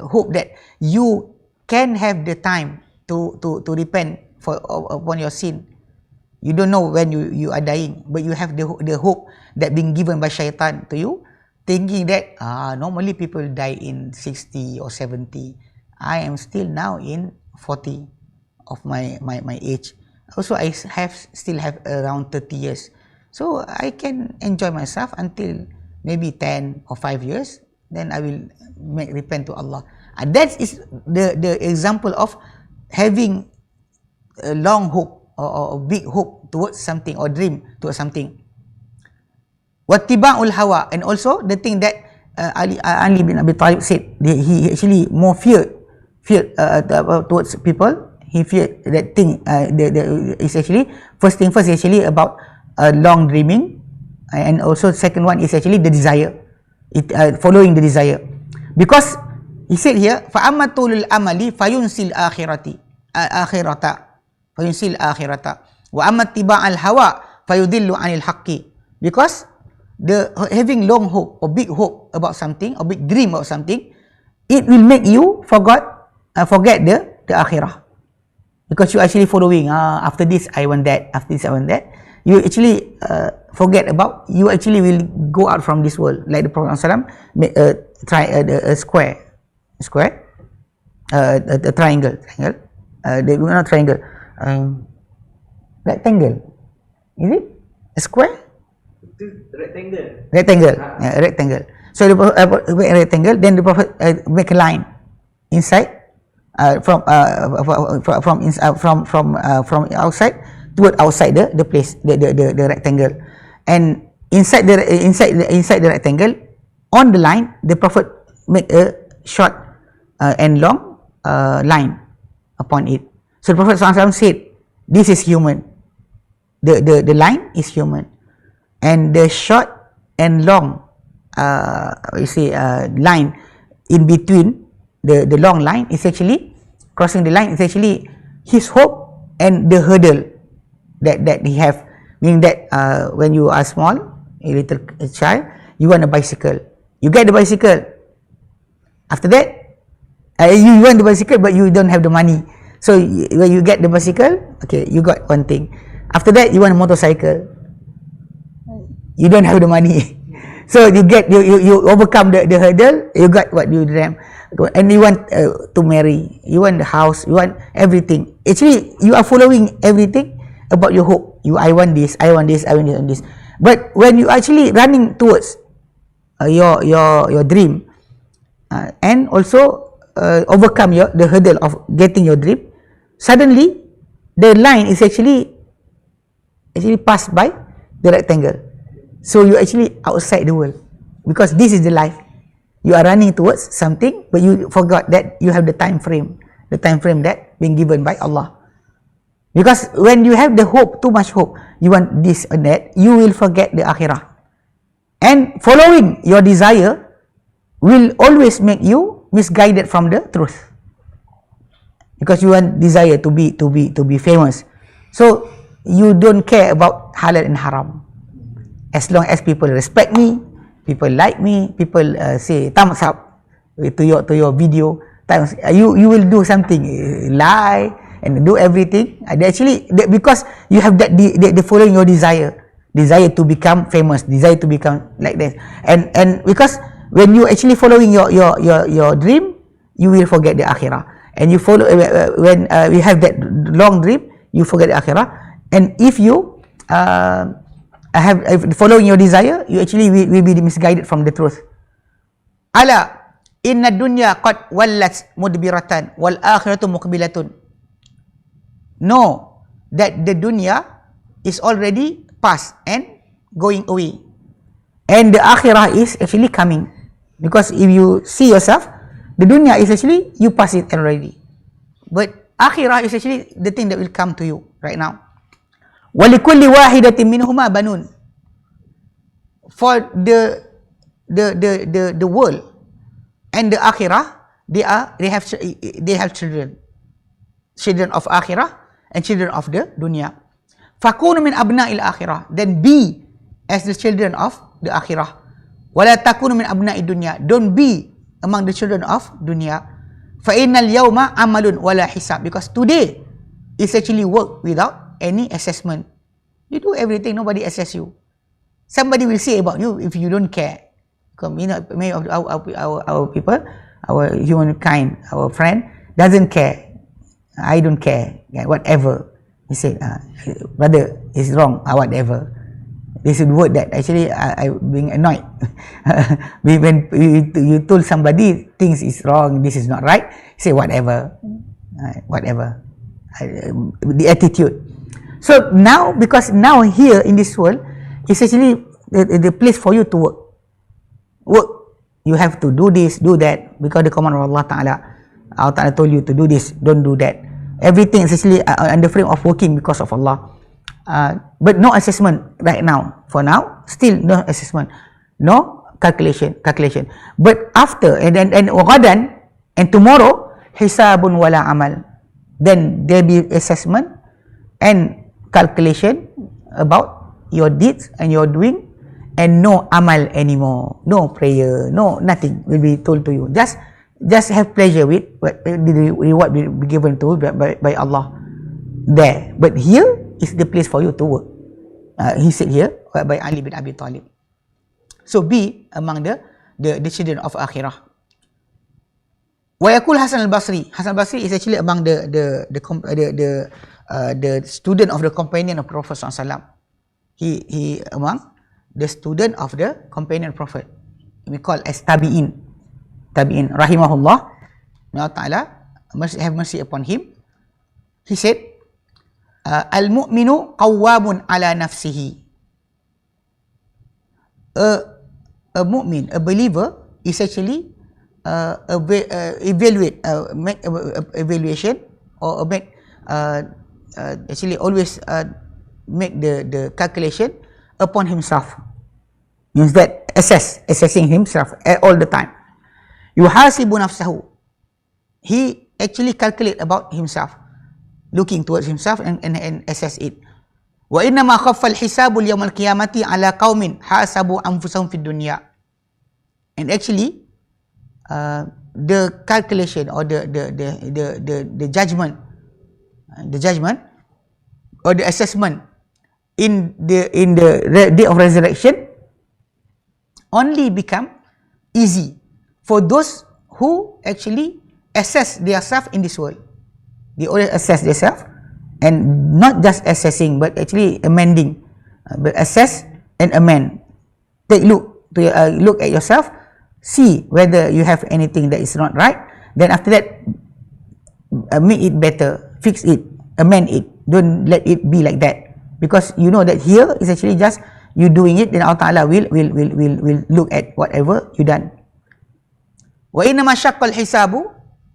hope that you can have the time to repent upon your sin. You don't know when you are dying, but you have the hope that being given by shaitan to you, thinking that normally people die in 60 or 70. I am still now in 40 of my age. Also, I still have around 30 years. So I can enjoy myself until maybe 10 or 5 years. Then I will repent to Allah. And that is the example of having a long hope or big hope towards something, or dream towards something. Wattiba'ul hawa, and also the thing that Ali bin Abi Talib said, he actually more feared towards people. He feared that thing. Is actually first thing first is actually about long dreaming, and also second one is actually the desire, following the desire, because he said here, fa'ammatulul amali fayunsil akhirata wa ammattiba'al hawa fayudillu anil haqqi, because the having long hope or big hope about something or big dream about something, it will make you forget the akhirah, because you actually following after this I want that, after this I want that. You actually forget about, you actually will go out from this world, like the Prophet ﷺ try a square, a triangle, not triangle, rectangle, is it a square? Rectangle. So the Prophet make a rectangle, then the Prophet make a line inside, from outside toward outside the place, the rectangle, and inside the rectangle, on the line, the Prophet make a short and long line upon it. So the Prophet ﷺ said, this is human. The line is human, and the short and long line in between the long line is actually crossing the line, is actually his hope and the hurdle that he have, meaning that when you are small, a little child, you want a bicycle, you get the bicycle. After that, you want the bicycle, but you don't have the money. So when you get the bicycle, okay, you got one thing. After that, you want a motorcycle, you don't have the money. So you overcome the hurdle, you got what you dream, and you want to marry, you want the house, you want everything. Actually, you are following everything about your hope. I want this, I want this, I want this, and this. But when you actually running towards your dream, and also overcome the hurdle of getting your dream, suddenly the line is actually passed by the rectangle. So you actually outside the world, because this is the life. You are running towards something, but you forgot that you have the time frame that being given by Allah. Because when you have the hope, too much hope, you want this and that, you will forget the akhirah. And following your desire will always make you misguided from the truth. Because you want desire to be famous. So you don't care about halal and haram. As long as people respect me, people like me, people say thumbs up to your video, you will do something, lie and do everything. Because you have that the following your desire to become famous, desire to become like that, and because when you actually following your dream, you will forget the akhirah. And you follow when you have that long dream, you forget the akhirah. And if you following your desire, you actually will be misguided from the truth. Ala inna dunya qad wallat mudbiratan wal akhiratu muqbilatun. Know that the dunya is already past and going away, and the akhirah is actually coming. Because if you see yourself, the dunya is actually you pass it already, but akhirah is actually the thing that will come to you right now. وَلِكُلِّ وَاحِدَةٍ مِّنْهُمَا بَنُونَ. For the world and the akhirah, they have children of akhirah and children of the dunya. فَكُونُ مِنْ أَبْنَاءِ الْآخِرَةِ. Then be as the children of the akhirah. وَلَا تَكُونُ مِنْ أَبْنَاءِ الدُّنْيَا. Don't be among the children of dunya. فَإِنَّ الْيَوْمَ عَمَلٌ وَلَا حِسَابٌ. Because today is actually work without any assessment. You do everything, nobody assess you. Somebody will say about you if you don't care. Many of our people, our humankind, our friend doesn't care. I don't care, whatever. He said, brother, it's wrong, whatever. This is the word that actually I being annoyed. When you told somebody things is wrong, this is not right, say whatever, whatever. The attitude. So now, because now here in this world, it's actually the place for you to work. You have to do this, do that, because the command of Allah Ta'ala told you to do this, don't do that. Everything is actually on the frame of working because of Allah. But no assessment right now. For now, still no assessment, no calculation. But after and ghadan, and tomorrow, hisabun wala amal. Then there be assessment and calculation about your deeds and your doing, and no amal anymore, no prayer, no nothing will be told to you. Just have pleasure with the reward will be given to you by Allah there. But here is the place for you to work. He said here by Ali bin Abi Talib. So be among the children of akhirah. Wayakul Hasan al-Basri. Hasan al-Basri is actually among the student of the companion of Prophet SAW. He among the student of the companion Prophet. We call as Tabi'in. Rahimahullah. May Allah Ta'ala have mercy upon him. He said, Al-mu'minu qawwamun ala nafsihi. A mu'min, a believer, is actually make evaluation or make actually always make the calculation upon himself. Means that assessing himself all the time. Yuhasibu nafsahu. He actually calculate about himself, looking towards himself and assess it. Wa innama khaffa al-hisabu al-yawm al-qiyamati ala qaumin hasabu anfusahum fid dunya. And actually the calculation or the judgment or the assessment in the day of resurrection only become easy for those who actually assess themselves in this world. They always assess themselves, and not just assessing but actually amending, but assess and amend. Look at yourself, see whether you have anything that is not right, Then after that, make it better, fix it, amend it. Don't let it be like that, because you know that here is actually just you doing it, then Allah Ta'ala will look at whatever you done. Wa inna ma shaqqa al-hisabu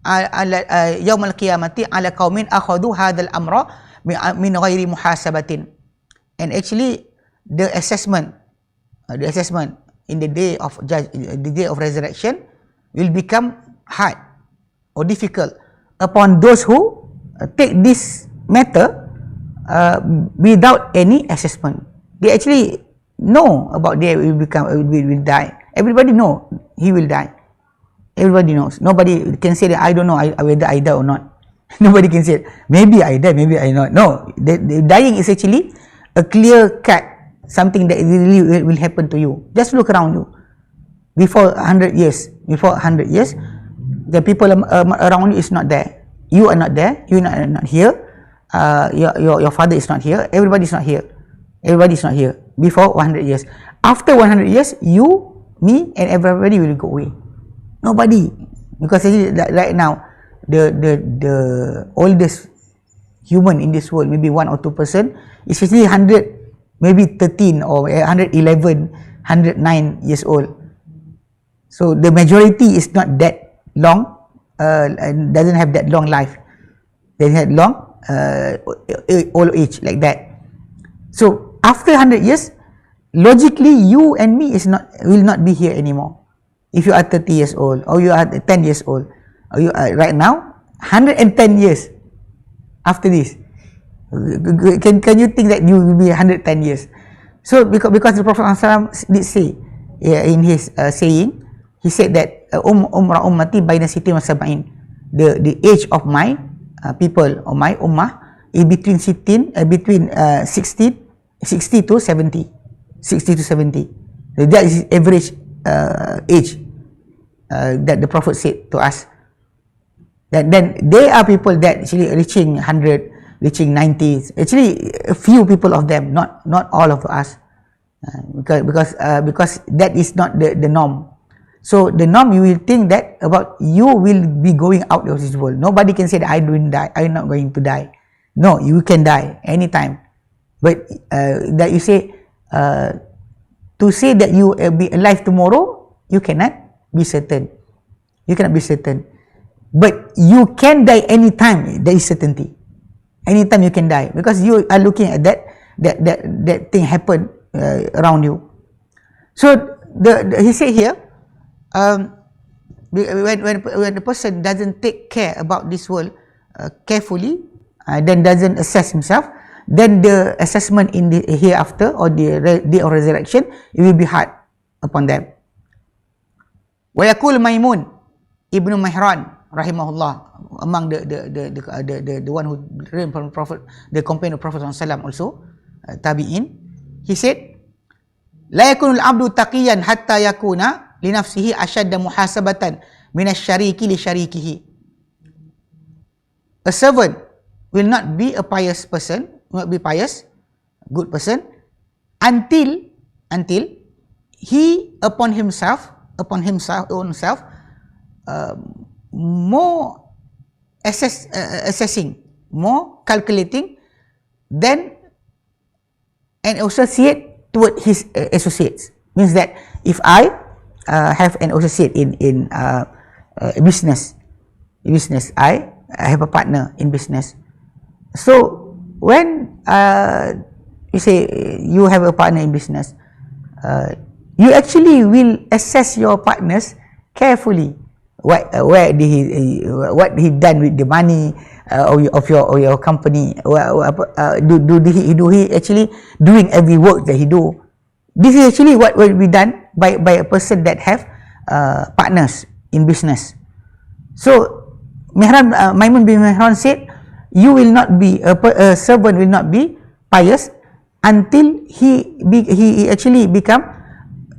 ala yawm al-qiyamati ala qaumin akhadhu hadha al-amra min ghairi muhasabatin. And actually the assessment in the day of resurrection will become hard or difficult upon those who take this matter without any assessment. They actually know about they will die. Everybody know he will die. Everybody knows. Nobody can say that I don't know whether I die or not. Nobody can say maybe I die, maybe I not. No, the dying is actually a clear cut, something that really will happen to you. Just look around you. Before 100 years, the people around you is not there. You are not there. You are not here. Your father is not here. Everybody is not here. Everybody is not here. Before 100 years. After 100 years, you, me, and everybody will go away. Nobody, because right now the oldest human in this world, maybe 1 or 2%, is actually 100, maybe 13 or 111, 109 years old. So the majority is not that long, doesn't have that long life. They had long old age like that. So after 100 years, logically you and me will not be here anymore. If you are 30 years old, or you are 10 years old, or you are right now 110 years after this, can you think that you will be 110 years? So because the Prophet ﷺ did say in his saying, he said that umra ummati baina sittin wa sab'in, the age of my people or my ummah is between 60 to 70. 60 to 70. That is average age that the Prophet said to us. That then there are people that actually reaching 100, reaching 90. Actually, a few people of them, not all of us, because that is not the norm. So the norm, you will think that about you will be going out of this world. Nobody can say that I don't die. I'm not going to die. No, you can die anytime. But that you say to say that you will be alive tomorrow, you cannot be certain. You cannot be certain. But you can die anytime. There is certainty. Anytime you can die, because you are looking at that thing happen around you. So he said here, when the person doesn't take care about this world carefully, then doesn't assess himself, then the assessment in the hereafter or the day of resurrection, it will be hard upon them. وَيَقُولُ Maimun Ibn Mihran rahimahullah, among the one who learned from the Prophet, the companion of Prophet ﷺ also, tabi'in, he said, لا يكون العبد تقيا حتى يكون لنفسه أشد محاسبة من الشريك لشريكه. A servant will not be a pious person, will not be pious, good person, until he upon himself more assessing, more calculating than an associate toward his associates. Means that if I have an associate in business, I have a partner in business. So when you say you have a partner in business, you actually will assess your partners carefully. What he done with the money of your company? Do he actually doing every work that he do? This is actually what will be done by a person that have partners in business. So Maimun bin Mihran said, you will not be a servant will not be pious until he actually become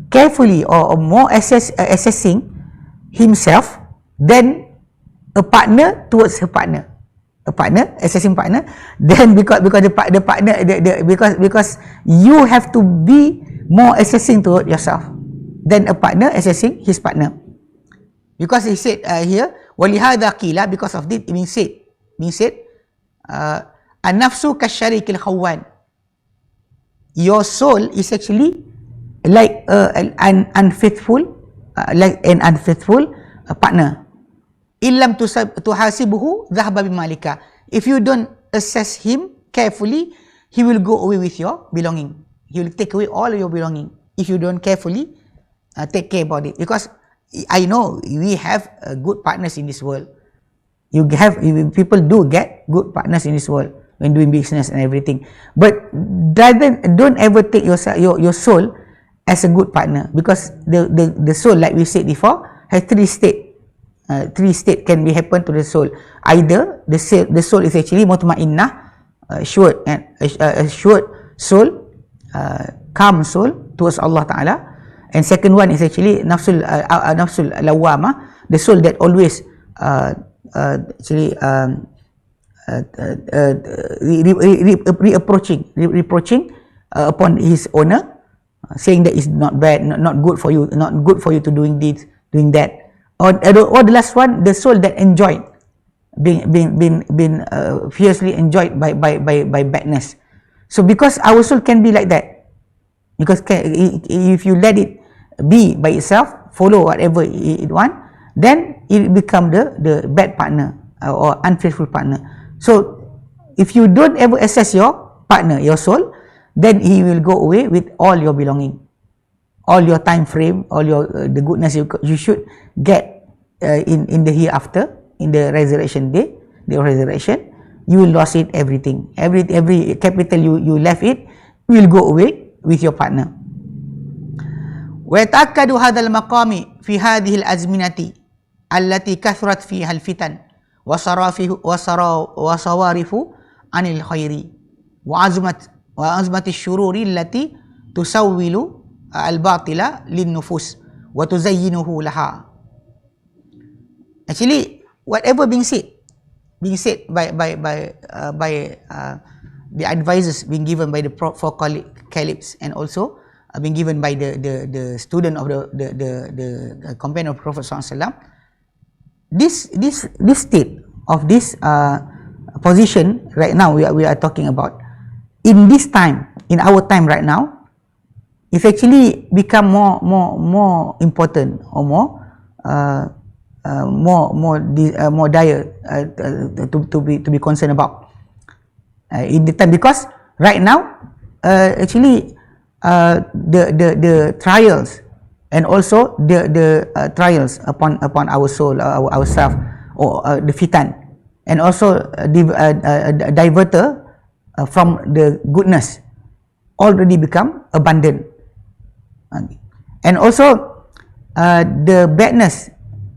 carefully or more assessing himself than a partner towards her partner. A partner, assessing partner, then because the partner because you have to be more assessing toward yourself than a partner assessing his partner. Because he said here, وَلِهَذَا قِيلَ, because of this being said, An-Nafsu kasyarikil khawan. Your soul is actually like an unfaithful partner. Illam tuhasibuhu dhahaba bimalika. If you don't assess him carefully, he will go away with your belonging. He will take away all your belonging if you don't carefully take care about it. Because I know we have good partners in this world. People do get good partners in this world when doing business and everything. But don't ever take your soul as a good partner, because the soul, like we said before, has three state. Three state can be happen to the soul. Either the soul is actually mutmainnah, assured soul, calm soul towards Allah Ta'ala, and second one is actually nafsul lawamah, the soul that always reproaching upon his owner, saying that it's not bad, not good for you to doing this, doing that. Or the last one, the soul that enjoyed being fiercely enjoyed by badness. So because our soul can be like that, because if you let it be by itself, follow whatever it want, then it become the bad partner or unfaithful partner. So if you don't ever assess your partner, your soul, then he will go away with all your belonging, all your time frame, all your the goodness you should get in the hereafter, in the resurrection day, the resurrection. You will lose it, everything, every capital you left it will go away with your partner. ويتأكد هذا المقام في هذه الأزمنة التي كثرت فيها الفتن وصوارف عن الخير وعزمة الشرور التي تسول الباطل للنفوس وتزينه لها. Actually, whatever being said by the advices being given by the four caliphs, and also being given by the student of the companion of Prophet SAW, this state of this position right now we are talking about, in this time, in our time right now, it's actually become more important, or more dire to be concerned about in the time, because right now actually the trials, and also the trials upon our soul, ourselves, or the fitan, and also diverter from the goodness, already become abundant, and also the badness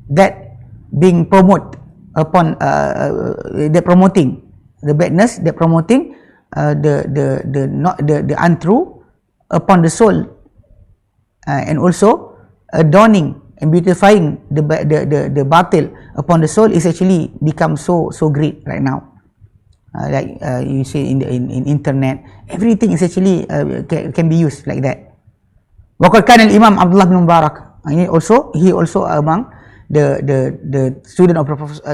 that being promote upon the promoting the badness, that promoting the untrue upon the soul, and also adorning and beautifying the batil upon the soul is actually become so great right now. Like you see in internet, everything is actually can be used like that. Waqad kana al-Imam Abdullah bin Mubarak, he also among the student of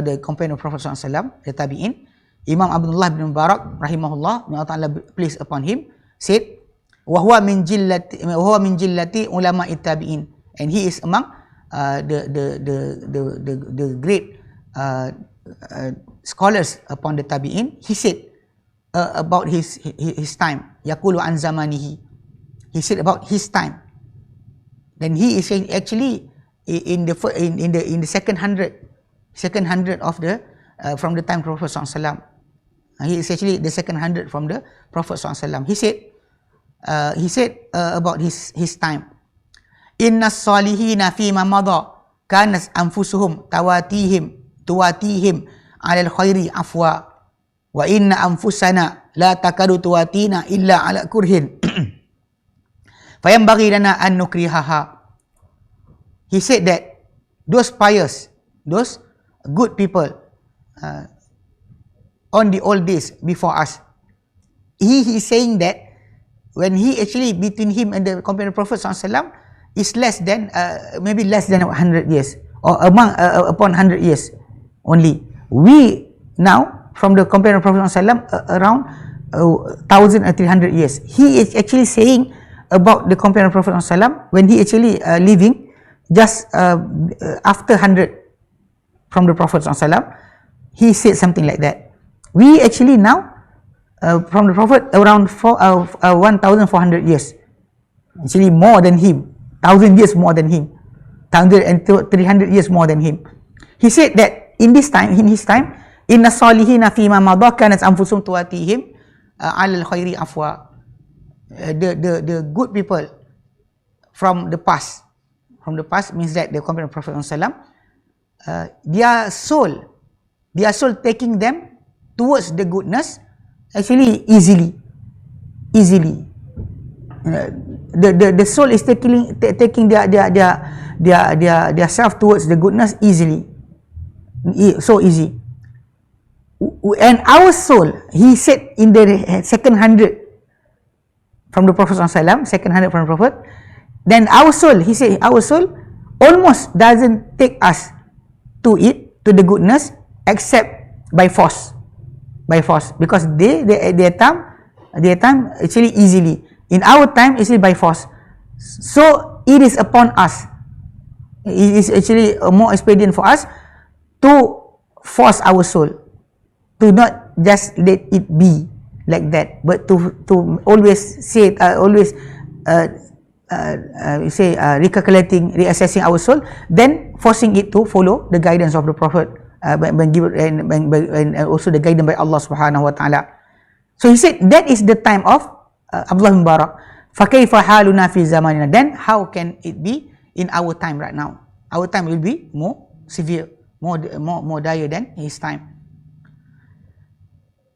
the companion of Prophet SAW, the tabi'in. Imam Abdullah bin Mubarak rahimahullah, may Allah Ta'ala pleased upon him, said, wa huwa min jillati ulama tabi'in, and he is among the great scholars upon the tabi'in. He said about his time, yaqulu an zamanihi, he said about his time, then he is actually in the second hundred of the from the time of Prophet SAW. He is actually the second hundred from the Prophet SAW. He said about his time, inna salihina fima madha kanas anfusuhum tuwatihim ala al-khairi afwa wa inna anfusana la takadu tuwatina illa ala kurhin fayambaghi lana an nukrihaha. He said that those pious, those good people on the old days before us, he is saying that when he actually between him and the companion of Prophet SAW is less than maybe less than 100 years, or upon 100 years only. We now, from the companion of Prophet ﷺ, around 1,300 years. He is actually saying about the companion of Prophet ﷺ when he actually living just after 100 from the Prophet ﷺ. He said something like that. We actually now from the Prophet around 1,400 years. Actually more than him. 1,000 years more than him. 1,300 years more than him. He said that in his time, inna salihina fima madha kanat anfusum tuatihim alal khairi afwa. The good people from the past means that the companion of Prophet ﷺ, their soul taking them towards the goodness actually easily. The soul is taking their self towards the goodness easily, so easy. And our soul, he said in the second 100 from the Prophet ﷺ, second 100 from the Prophet, then our soul, he said, our soul almost doesn't take us to it, to the goodness, except by force, because their time actually easily. In our time, actually by force. So it is upon us. It is actually more expedient for us to force our soul, to not just let it be like that, but to always say, recalculating, reassessing our soul, then forcing it to follow the guidance of the Prophet, and also the guidance by Allah Subhanahu wa Taala. So he said that is the time of Abdullah bin Mubarak. فَكَيْفَ حَالُنَا فِي زَمَانِنَا. Then how can it be in our time right now? Our time will be more severe, more dire than his time.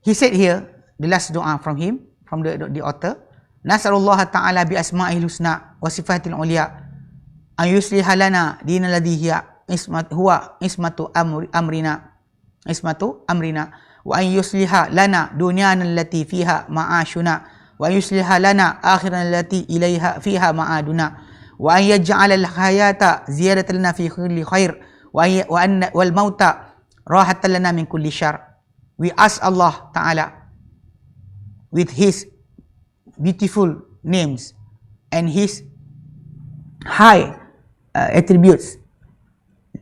He said here, the last dua from him, from the author, Nas'alullah ta'ala bi asma'il husna wa sifatil uliya an yusliha lana dina ladhi hiya ismatu amrina wa an yusliha lana dunyana allati fiha ma'ashuna wa an yusliha lana akhirana allati ilayha fiha ma'aduna wa an yaj'ala al-hayata ziyadatan lana fi kulli khair wal mauta rahatan lana min kulli shar. We ask Allah Ta'ala with His beautiful names and His high attributes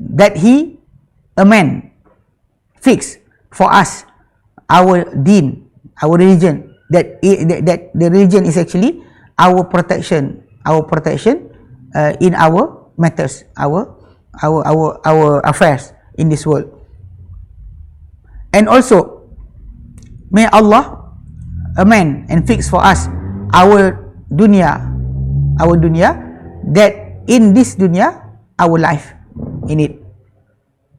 that He fix for us our deen, our religion, that the religion is actually our protection in our matters, our affairs in this world. And also, may Allah amend and fix for us our dunya, that in this dunya, our life in it.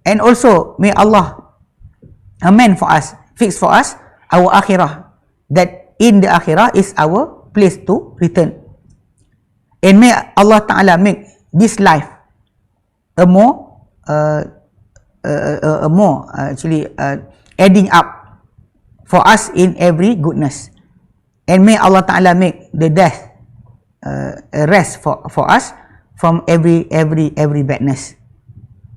And also, may Allah amend for us, fix for us our akhirah, that in the akhirah is our place to return. And may Allah Ta'ala make this life a more adding up for us in every goodness. And may Allah Ta'ala make the death a rest for us from every badness.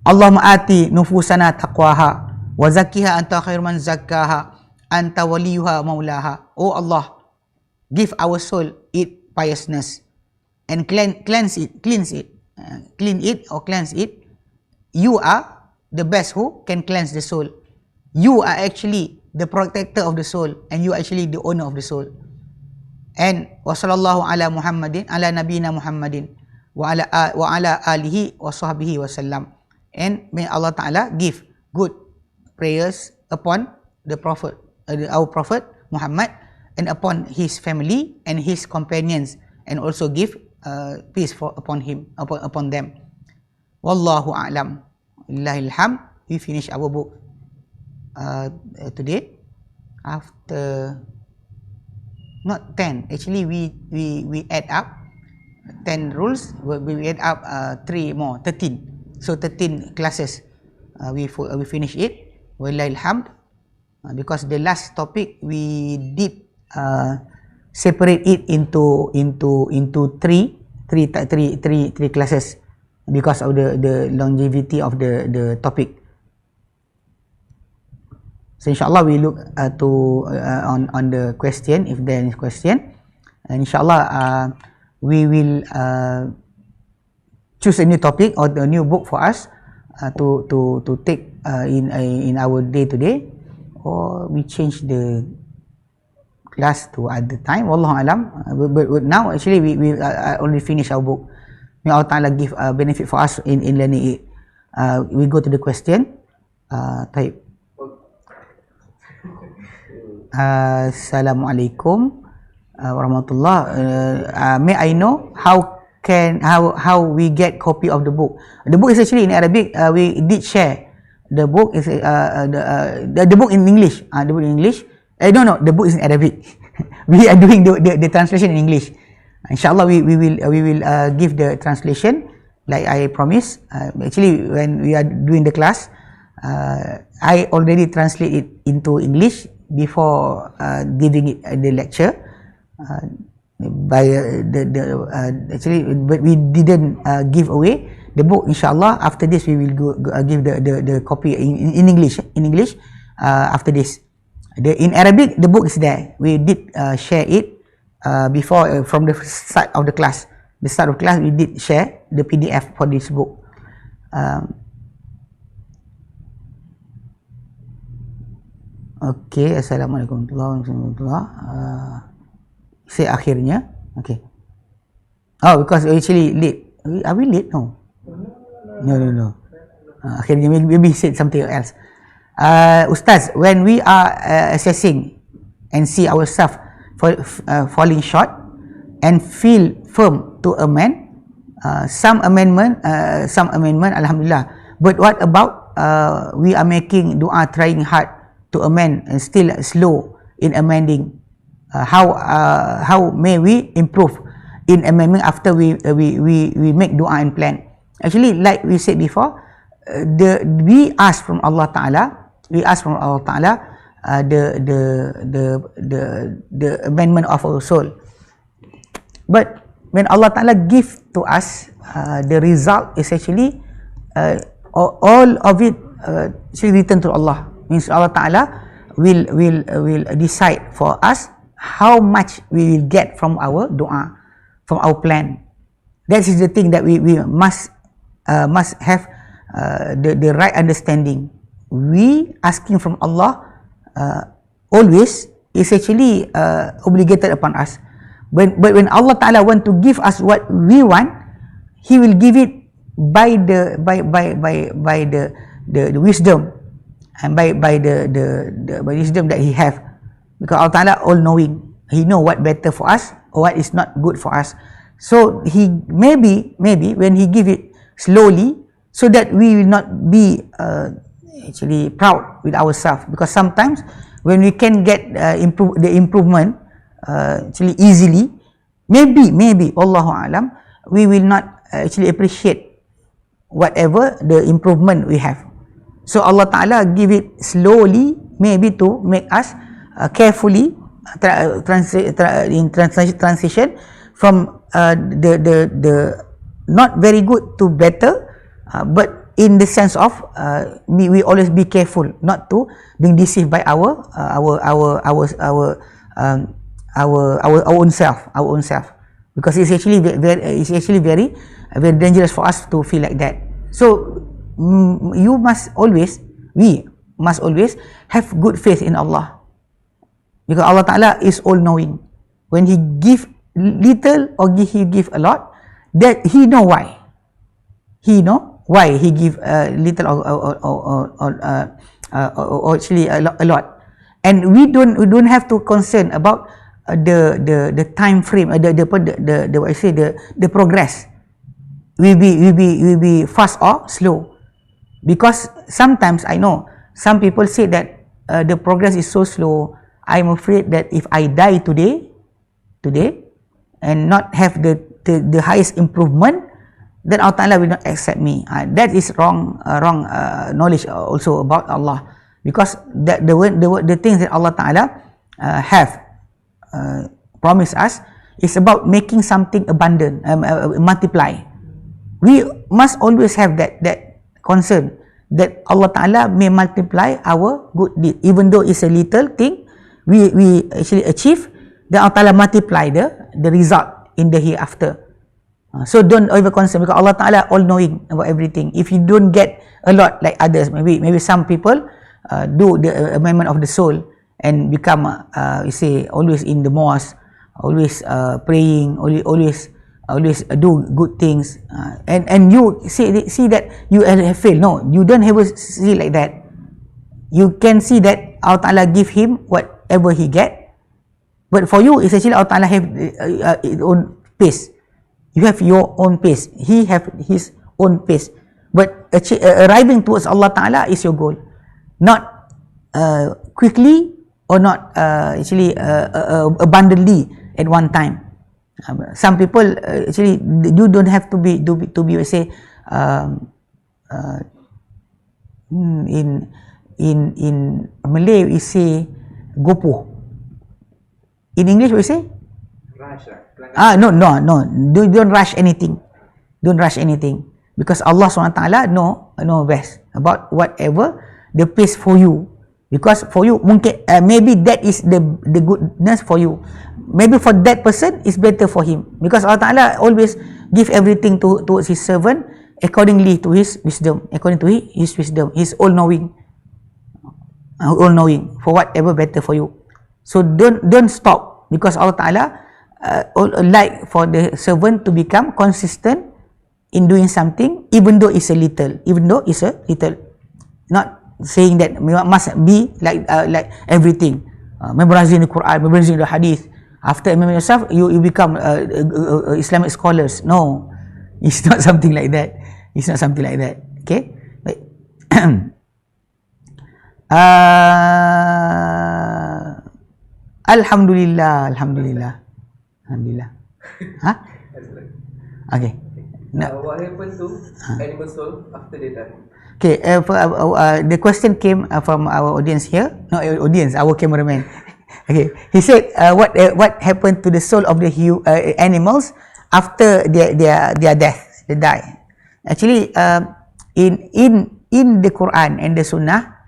Allahumma ati nufusana taqwaha wa zakkiha anta khairu man zakkaha anta waliyuha maulaha. Oh Allah, give our soul it piousness and clean it. You are the best who can cleanse the soul. You are actually the protector of the soul, and you are actually the owner of the soul. And wa sallallahu ala Muhammadin ala nabiyina Muhammadin wa ala alihi wa sahbihi wa sallam. And may Allah Ta'ala give good prayers upon the Prophet, our Prophet Muhammad, and upon his family and his companions, and also give peace upon them. Wallahu a'lam. Illahil hamd. We finish our book today after not 10. Actually, we add up 10 rules. We add up 3 more, 13. So 13 classes. We finish it. Wallahil hamd. Because the last topic we did separate it into three classes because of the longevity of the topic. So inshallah we look on the question, if there is question, and inshallah we will choose a new topic or a new book for us to take in our day to day, or we change the class to other time. Wallahu alam. But now actually we already finished our book. May Allah Ta'ala give benefit for us in learning it. We go to the question. Type. Assalamualaikum warahmatullah. May I know how we get copy of the book? The book is actually in Arabic. We did share the book. Is the book in English. The book in English. No, the book is in Arabic. We are doing the translation in English. Inshallah, we will give the translation like I promised. Actually, when we are doing the class, I already translate it into English before giving it the lecture. Actually, but we didn't give away the book. Inshallah, after this we will give the copy in English. After this, in Arabic the book is there. We did share it before from the start of the class. The start of class we did share the PDF for this book. Okay, assalamualaikum warahmatullahi wabarakatuh. Say akhirnya. Okay. Oh, because we actually late. Are we late? No. No. Akhirnya maybe said something else. Ustaz, when we are assessing and see ourselves falling short and feel firm to amend, some amendment, alhamdulillah. But what about we are making dua, trying hard to amend and still slow in amending? How may we improve in amendment after we make dua and plan? Actually, like we said before, we ask from Allah Ta'ala, the amendment of our soul. But when Allah Ta'ala give to us, the result is actually all of it actually return to Allah. Means Allah Ta'ala will decide for us how much we will get from our dua, from our plan. That is the thing that we must have the right understanding. We asking from Allah always is actually obligated upon us. But when Allah Ta'ala want to give us what we want, He will give it by the wisdom and by the wisdom that He have, because Allah Ta'ala all knowing. He know what better for us or what is not good for us. So He maybe when He give it slowly, so that we will not be actually proud with ourselves, because sometimes when we can get the improvement actually easily, maybe Allahu alam, we will not actually appreciate whatever the improvement we have. So Allah Ta'ala give it slowly, maybe to make us carefully transition from the not very good to better, but in the sense of we always be careful not to being deceived by our own self, because it's actually very dangerous for us to feel like that. So we must always have good faith in Allah, because Allah Ta'ala is all knowing. When He give little or He give a lot, that He know why. He know why He give little or actually a lot. And we don't have to concern about the time frame, the progress will be fast or slow. Because sometimes I know some people say that the progress is so slow. I'm afraid that if I die today and not have the highest improvement, then Allah Ta'ala will not accept me. That is wrong knowledge also about Allah, because the things that Allah Ta'ala have promised us is about making something abundant, multiply. We must always have that concern, that Allah Ta'ala may multiply our good deed. Even though it's a little thing, we actually achieve, then Allah Ta'ala multiply the result in the hereafter. So don't over concern, because Allah Ta'ala all knowing about everything. If you don't get a lot like others, maybe some people do the amendment of the soul and become you say always in the mosque, always praying, always do good things, and you see that you have failed. No, you don't have to see like that. You can see that Allah Ta'ala give him whatever he get, but for you it's actually Allah Ta'ala have his own pace. You have your own pace, he have his own pace, but arriving towards Allah Ta'ala is your goal, not quickly or not actually abundantly at one time. Some people actually, you don't have to be say in Malay we say gopoh. In English we say rush. No, don't rush anything. Don't rush anything, because Allah SWT know best about whatever the pace for you. Because for you mungkin maybe that is the goodness for you, maybe for that person is better for him, because Allah Ta'ala always give everything towards his servant accordingly to his wisdom, he's all knowing for whatever better for you. So don't stop, because Allah Ta'ala like for the servant to become consistent in doing something, even though it's a little, not saying that must be like everything, memorizing the Quran, memorizing the Hadith. After memorizing yourself, you become Islamic scholars. No, it's not something like that. Okay. Alhamdulillah. Huh? Okay. What happened to animal soul after they die? Okay, the question came from our audience here. No, audience, our cameraman. Okay, he said, what happened to the soul of the animals after their death, they die? Actually, in the Quran and the Sunnah,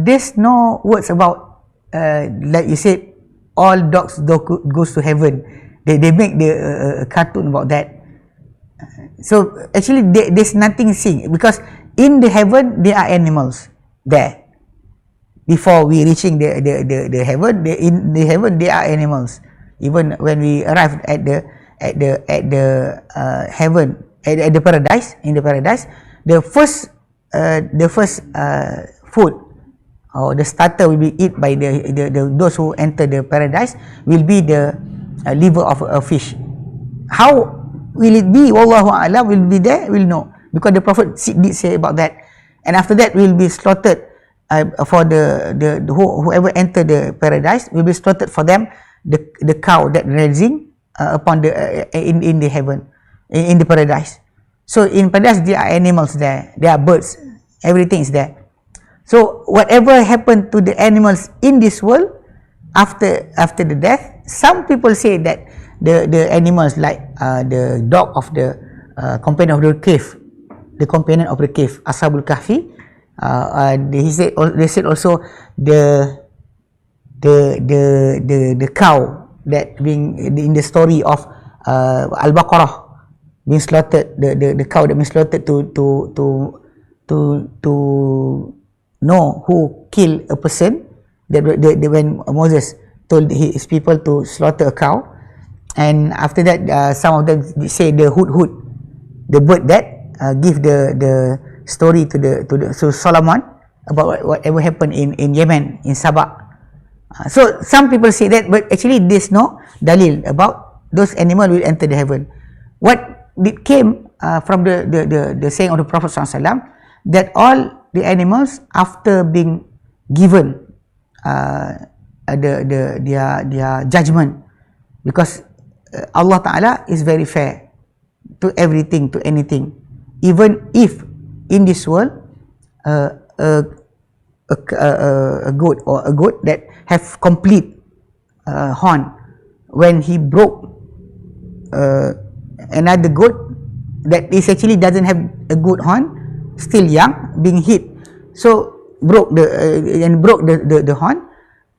there's no words about like you said, all dogs goes to heaven. They make the cartoon about that. So actually there's nothing saying, because in the heaven there are animals there. Before we reaching the heaven, in the heaven there are animals. Even when we arrive at the heaven, at the paradise, in the paradise, the first food or the starter will be eaten by those who enter the paradise will be the liver of a fish. How will it be? Wallahu a'lam. Will be there, will know, because the Prophet did say about that. And after that will be slaughtered for whoever enter the paradise, will be slaughtered for them the cow that raising upon in the heaven, in the paradise. So in paradise there are animals there, there are birds, everything is there. So whatever happened to the animals in this world after the death, some people say that the animals like the dog of the companion of the cave, Ashabul Kahfi, they said also the cow that being in the story of Al-Baqarah being slaughtered, the cow that being slaughtered to know who killed a person, that when Moses told his people to slaughter a cow. And after that, some of them say the hudhud, the bird that give the story to Solomon about whatever happened in Yemen, in Sabah. So some people say that, but actually there's no dalil about those animals will enter the heaven. What it came from the saying of the Prophet ﷺ, that all the animals after being given their judgment, because Allah Ta'ala is very fair to everything, to anything. Even if in this world a goat that have complete horn, when he broke another goat that is actually doesn't have a good horn, still young, being hit, so broke the horn,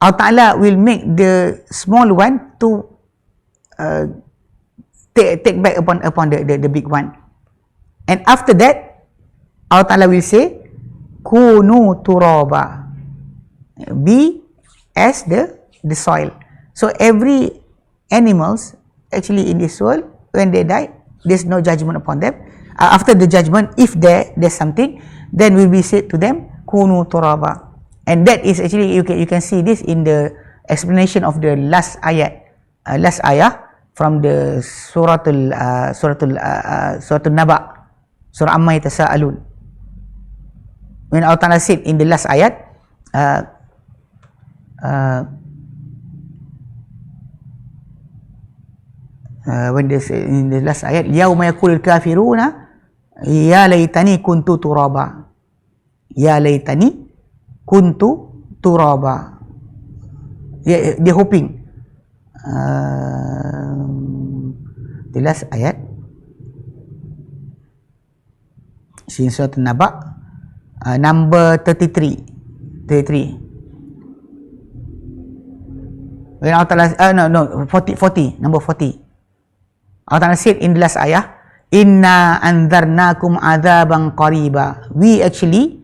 Allah Ta'ala will make the small one to take back upon the big one. And after that, Allah Ta'ala will say, Kunu turaba, be as the soil. So every animals actually in this world, when they die, there's no judgment upon them. After the judgment, if there's something, then will be said to them, Kunu turaba. And that is actually, you can see this in the explanation of the last ayah from the Suratul Naba, Surah Amma Yatasa'alun. When Allah Ta'ala said in the last ayat, when they say in the last ayat, Yawma yakulul kafiruna ya laytani kuntu turaba, ya laytani kuntu turaba. They're hoping. The last ayat in Surah An-Naba, number 33. When Allah Ta'ala, 40, number 40. Allah Ta'ala said in the last ayah, Inna anzarnakum adzaban qariba. We actually,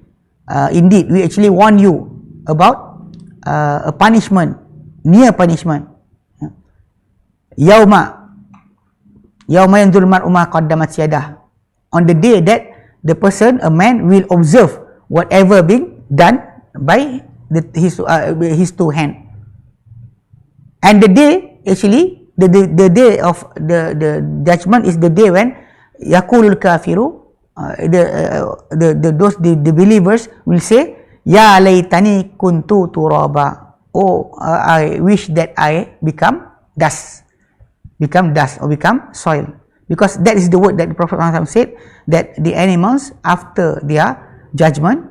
indeed, we actually warn you about a punishment, near punishment. Yawma yanzur mar'u ma qaddamat yadah. On the day that the person, a man, will observe whatever being done by his two hands. And the day, actually, the day of the judgment is the day when yakulul kafiru, the believers will say, Ya laytani kuntu turaba. Oh, I wish that I become dust or become soil. Because that is the word that the Prophet ﷺ said, that the animals, after their judgment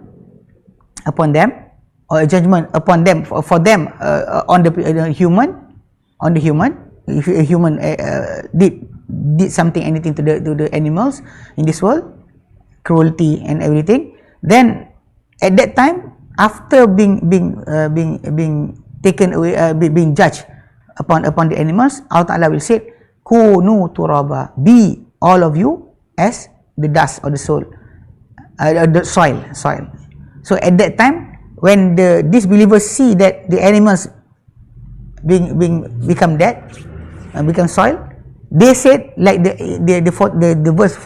upon them, or judgment upon them, for them, on the human, if a human did something, anything to the animals in this world, cruelty and everything, then at that time, after being taken away, being judged upon the animals, Allah Ta'ala will say, Kunu turaba, be all of you as the dust or the soil, the soil. So at that time, when the disbelievers see that the animals become dead and become soil, they said, like the verse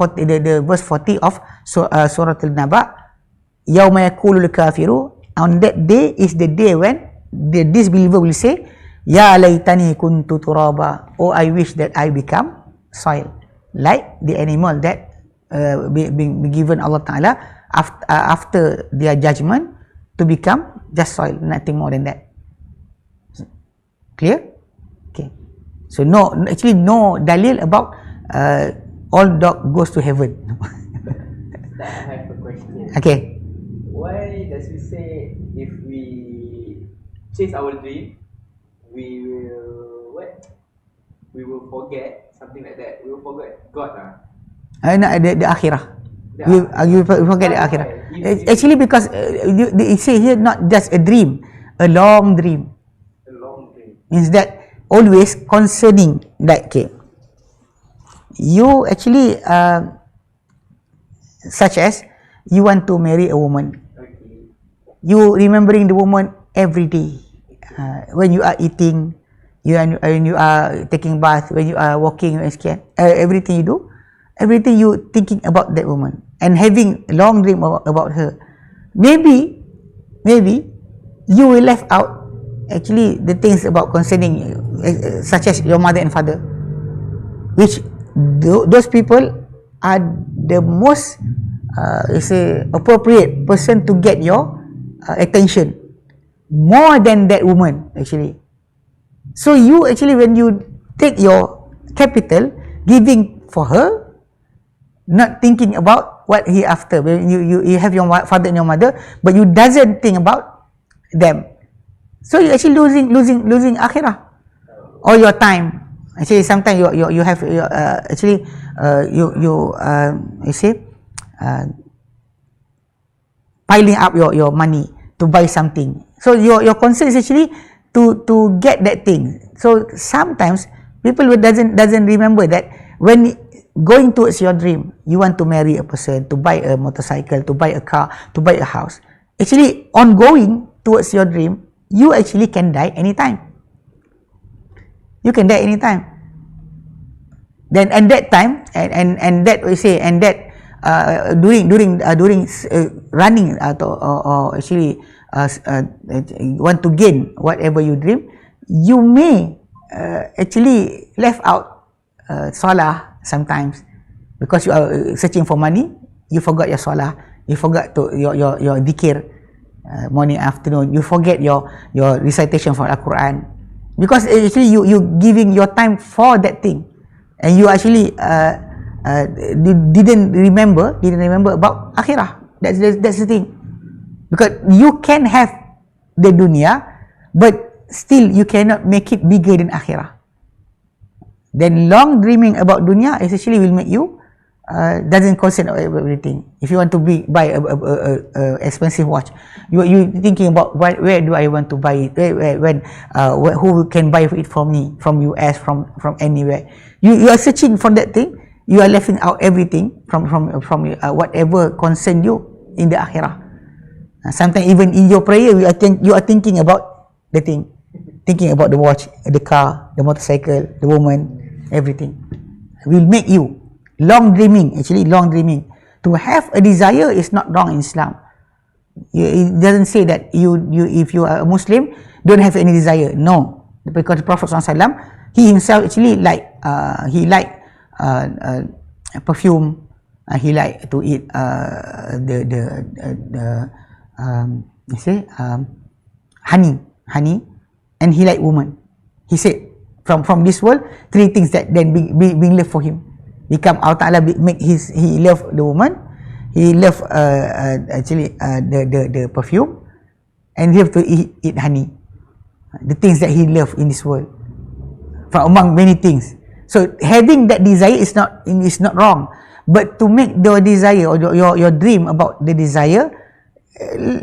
40 of Surah Al-Naba, Yawma yakulul kafiru. On that day is the day when the disbeliever will say, Ya laytani kuntu turaba. Oh, I wish that I become soil, like the animal that being given Allah Ta'ala after their judgment to become just soil, nothing more than that. Clear? Okay. So actually no dalil about all dog goes to heaven. I have a question. Okay. Why does it say if we chase our dream, we will forget something like that? We will forget God. The akhirah. You forget the akhirah. Actually, because it say here not just a dream, a long dream. A long dream means that always concerning that. Okay. You actually such as you want to marry a woman. Okay. You remembering the woman every day. When you are eating, when you are taking bath, when you are walking, everything you do, everything you thinking about that woman and having a long dream about her. Maybe you will left out actually the things about concerning such as your mother and father, which those people are the most appropriate person to get your attention more than that woman actually. So you actually, when you take your capital giving for her, not thinking about what he after, when you have your father and your mother, but you doesn't think about them, so you actually losing akhirah or your time. Actually, sometimes you have you say piling up your money to buy something. So your concern is actually to get that thing. So sometimes people doesn't remember that when going towards your dream, you want to marry a person, to buy a motorcycle, to buy a car, to buy a house. Actually, on going towards your dream, you actually can die anytime. You can die anytime. Then and that time and that we say and that during running or actually want to gain whatever you dream, you may actually left out salah sometimes because you are searching for money. You forgot your salah, you forgot to your dhikr morning, afternoon. You forget your recitation for Al-Quran because actually you giving your time for that thing, and you actually didn't remember about akhirah. That's the thing. Because you can have the dunya, but still you cannot make it bigger than akhirah. Then long dreaming about dunya essentially will make you doesn't concern everything. If you want to buy a expensive watch, you thinking about where do I want to buy it? Who can buy it from me? From US, from anywhere. You are searching for that thing. You are leaving out everything from whatever concern you in the akhirah. Sometimes even in your prayer, you are thinking about the thing, thinking about the watch, the car, the motorcycle, the woman, everything. Will make you long dreaming. Actually, long dreaming. To have a desire is not wrong in Islam. It doesn't say that you if you are a Muslim don't have any desire. No, because the Prophet ﷺ, he himself actually he like perfume. He like to eat honey, and he like woman. He said from this world, three things that then being left for him. Become Allah Ta'ala make he love the woman, he love actually the perfume, and he have to eat honey. The things that he love in this world, from among many things. So having that desire is not wrong, but to make your desire or your dream about the desire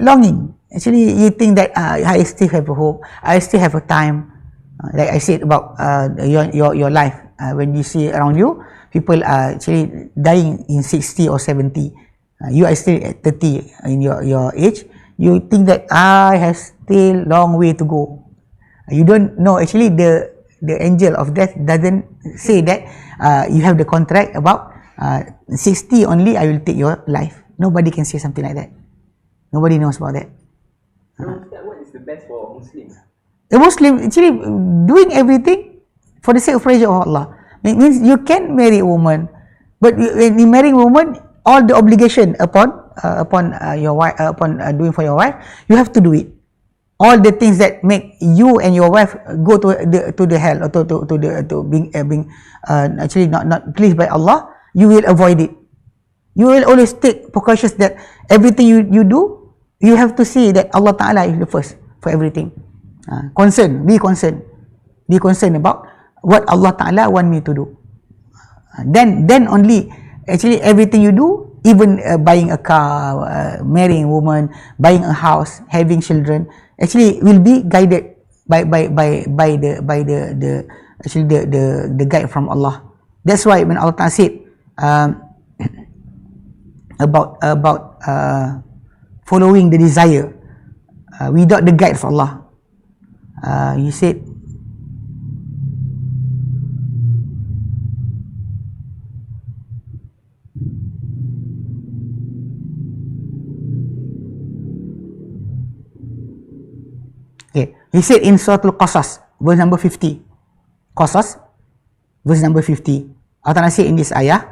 longing. Actually, you think that I still have a hope, I still have a time. Like I said about your life, when you see around you, people are actually dying in 60 or 70. You are still at 30 in your age. You think that I have still long way to go. You don't know actually the angel of death doesn't say that you have the contract about 60 only I will take your life. Nobody can say something like that. Nobody knows about that. So what is the best for a Muslim? A Muslim actually doing everything for the sake of pleasure of Allah. It means you can marry a woman, but when you marry a woman, all the obligation upon your wife, upon doing for your wife, you have to do it. All the things that make you and your wife go to the hell or to being actually not pleased by Allah, you will avoid it. You will always take precautions that everything you do, you have to see that Allah Ta'ala is the first for everything. Be concerned about what Allah Ta'ala want me to do. Then only actually everything you do, even buying a car, marrying a woman, buying a house, having children, actually will be guided by the actually the guide from Allah. That's why when Allah Ta'ala said about following the desire without the guide from Allah, he said he said in Surah Al-Qasas, verse number 50. Qasas, verse number 50. Allah Ta'ala said in this ayah,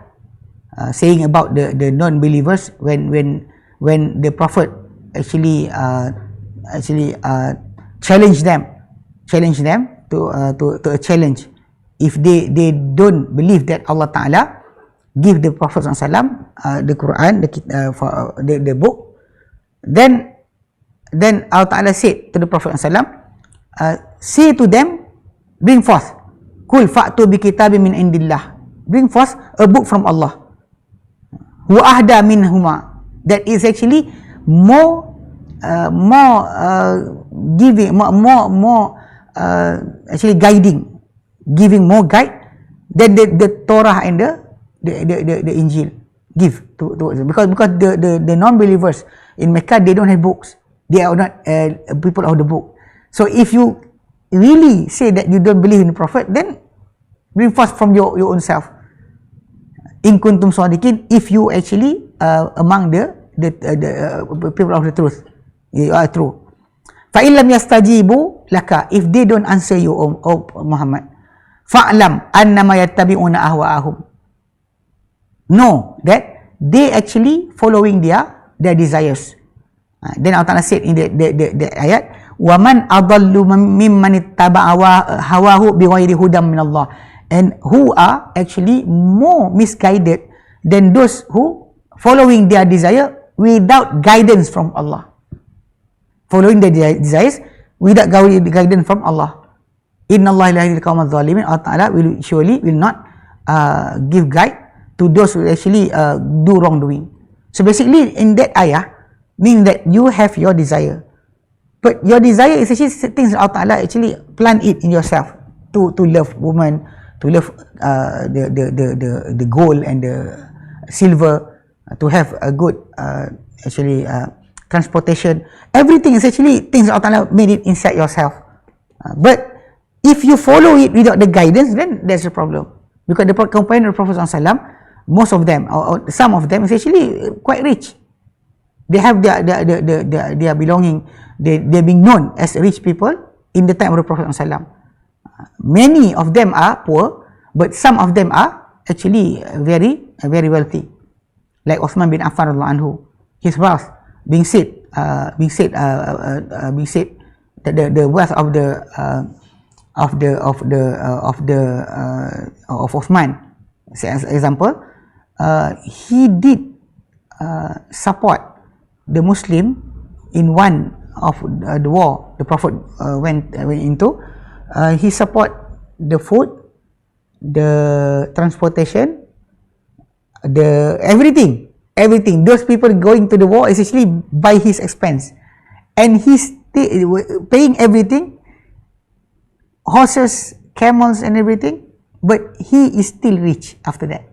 saying about the non-believers when the Prophet actually challenge them to a challenge. If they don't believe that Allah Ta'ala give the Prophet ﷺ the Quran, the book, then Allah Ta'ala said to the Prophet ﷺ, say to them, bring forth, kul fa'tu bi kitabin min indillah, bring forth a book from Allah, wa ahda minhuma, that is actually more giving, more actually giving more guide than the Torah and the Injil give to because the non-believers in Mecca, they don't have books. They are not people of the book. So if you really say that you don't believe in the Prophet, then bring forth from your own self. In kuntum sadiqin, if you actually among the people of the truth, you are true. Fa in lam yastajibu laka, if they don't answer you, O Muhammad, fa'lam annama yattabi'una ahwa'ahum, know that they actually following their desires. Then Allah Ta'ala said in the ayat, وَمَنْ أَضَلُّ مِمَّنِ اتَّبَعَ هَوَاهُ بِغَيْرِ هُدًى مِنَ اللَّهِ, and who are actually more misguided than those who following their desire without guidance from Allah. Following their desires without guidance from Allah. Inna Allah la yahdil qawma adh-dhalimin. Allah Ta'ala will not give guide to those who actually do wrongdoing. So basically in that ayah means that you have your desire, but your desire is actually things Allah Ta'ala actually plant it in yourself to love woman, to love the gold and the silver, to have a good actually transportation. Everything is actually things Allah Ta'ala made it inside yourself. But if you follow it without the guidance, then there's a problem. Because the companion of the Prophet ﷺ, most of them or some of them is actually quite rich. They have their belonging. They're being known as rich people in the time of the Prophet ﷺ. Many of them are poor, but some of them are actually very wealthy. Like Uthman bin Affan radhiyallahu anhu, his wealth being said that the wealth of Uthman, as example, he did support the Muslim in one of the war the Prophet went into. He support the food, the transportation, the everything. Those people going to the war is actually by his expense, and he's paying everything, horses, camels, and everything. But he is still rich after that.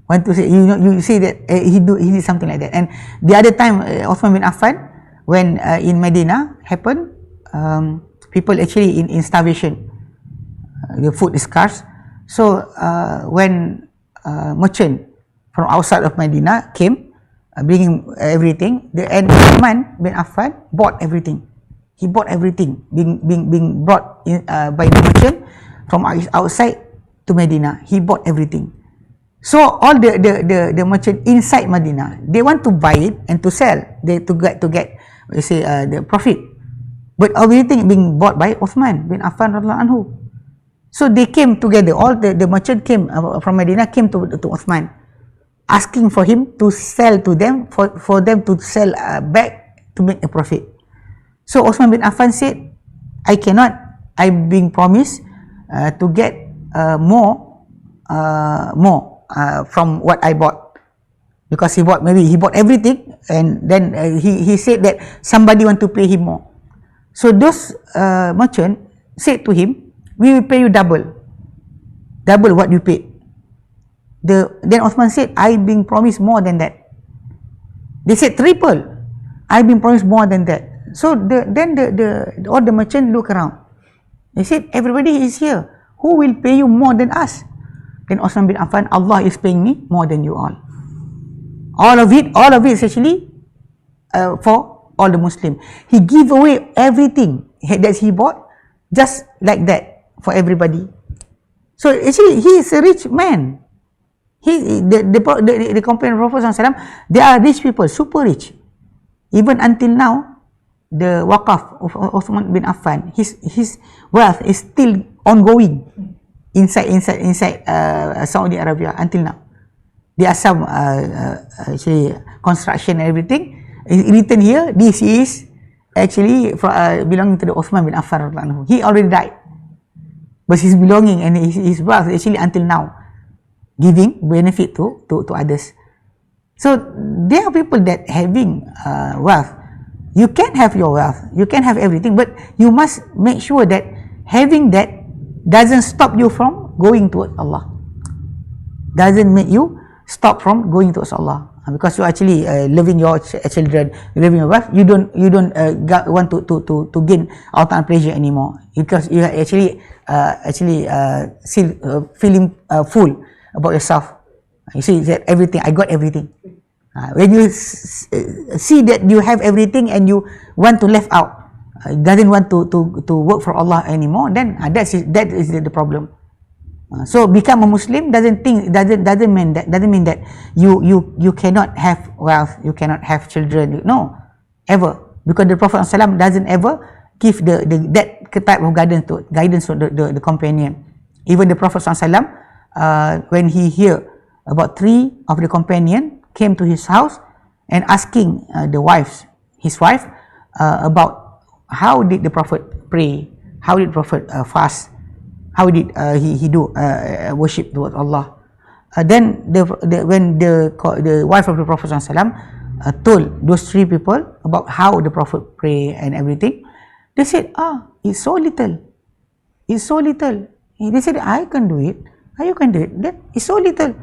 Want to say you say that he did something like that. And the other time, Uthman bin Affan, when in Medina happened, people actually in starvation. The food is scarce. So when merchant from outside of Medina came, bringing everything, and Uthman bin Affan bought everything. He bought everything being brought in, by the merchant from outside to Medina. He bought everything. So all the merchant inside Medina, they want to buy it and to sell, to get the profit. But everything being bought by Uthman bin Affan radhiyallahu anhu. So they came together. All the merchant came from Medina, came to Uthman, asking for him to sell to them, for them to sell back to make a profit. So Uthman bin Affan said, I cannot. I'm being promised to get more from what I bought, because he bought everything, and then he said that somebody want to pay him more. So those merchant said to him, we will pay you double what you paid. Then Uthman said, I being promised more than that. They said triple. I been promised more than that. So all the merchant look around. They said, everybody is here. Who will pay you more than us? Then Uthman bin Affan, Allah is paying me more than you all. All of it is actually for all the Muslim. He give away everything that he bought, just like that, for everybody. So actually, he is a rich man. The companion of Prophet ﷺ, they are rich people, super rich. Even until now, the waqaf of Uthman bin Affan, his wealth is still ongoing inside Saudi Arabia until now. There are some actually construction and everything. It's written here, this is actually belonging to the Uthman bin Affan. He already died, but his belonging and his wealth actually until now giving benefit to others. So there are people that having wealth. You can have your wealth, you can have everything, but you must make sure that having that doesn't stop you from going towards Allah. Doesn't make you stop from going towards Allah, because you actually loving your children, loving your wife. You don't want to gain ultimate pleasure anymore, because you are actually still feeling full about yourself. You see that everything, I got everything. When you see that you have everything and you want to left out, doesn't want to work for Allah anymore, then that is the problem. So become a Muslim doesn't mean that you cannot have wealth, you cannot have children. No, ever, because the Prophet ﷺ doesn't ever give that type of guidance to the companion. Even the Prophet ﷺ, when he hear about 3 of the companion came to his house and asking his wife about how did the Prophet pray, how did the Prophet fast, how did he do worship towards Allah. Then when the wife of the Prophet ﷺ told those 3 people about how the Prophet pray and everything, they said, it's so little, it's so little. They said, I can do it, you can do it, that is so little.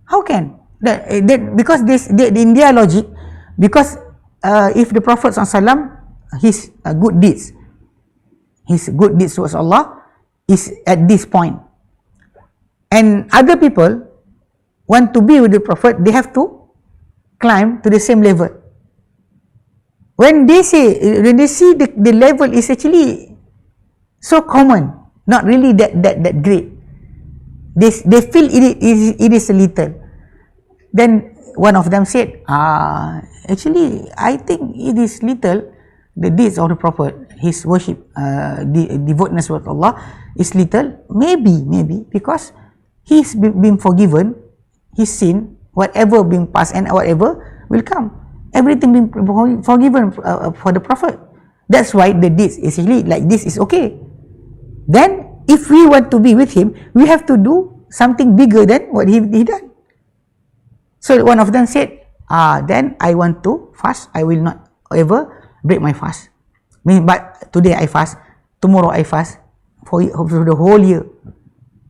How can that because in their logic, because if the Prophet ﷺ, his good deeds towards Allah is at this point, and other people want to be with the Prophet, they have to climb to the same level. When they see the level is actually so common, not really that great, they feel it is a little. Then one of them said, actually I think it is little, the deeds of the Prophet, his worship, devoutness with Allah is little. Maybe because he's been forgiven, his sin, whatever being past and whatever will come, everything being forgiven for the Prophet. That's why the deeds is actually like this is okay. Then if we want to be with him, we have to do something bigger than what he done. So one of them said, then I want to fast, I will not ever break my fast. But today I fast, tomorrow I fast for the whole year.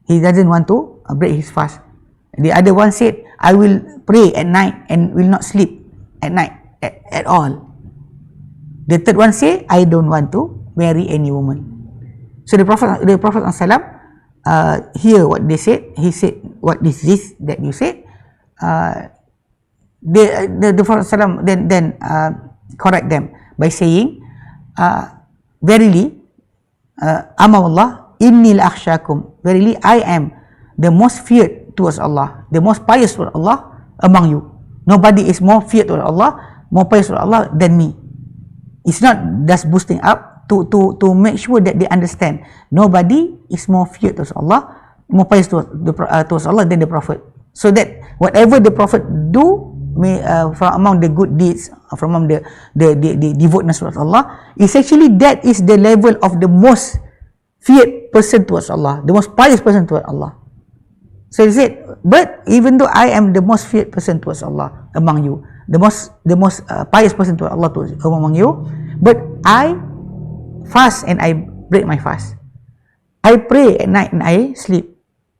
He doesn't want to break his fast. The other one said, I will pray at night and will not sleep at night at all. The third one said, I don't want to marry any woman. So the Prophet ﷺ hear what they said. He said, what is this that you said? The Prophet ﷺ then correct them by saying, verily, Amallah, inni la-akhshakum, verily I am the most feared towards Allah, the most pious towards Allah among you. Nobody is more feared towards Allah, more pious towards Allah than me. It's not just boosting up to make sure that they understand. Nobody is more feared towards Allah, more pious towards Allah than the Prophet. So that whatever the Prophet do, from among the good deeds, from among the devoutness towards Allah, is actually that is the level of the most feared person towards Allah, the most pious person towards Allah. So he said, but even though I am the most feared person towards Allah among you, the most pious person towards Allah among you, but I fast and I break my fast. I pray at night and I sleep,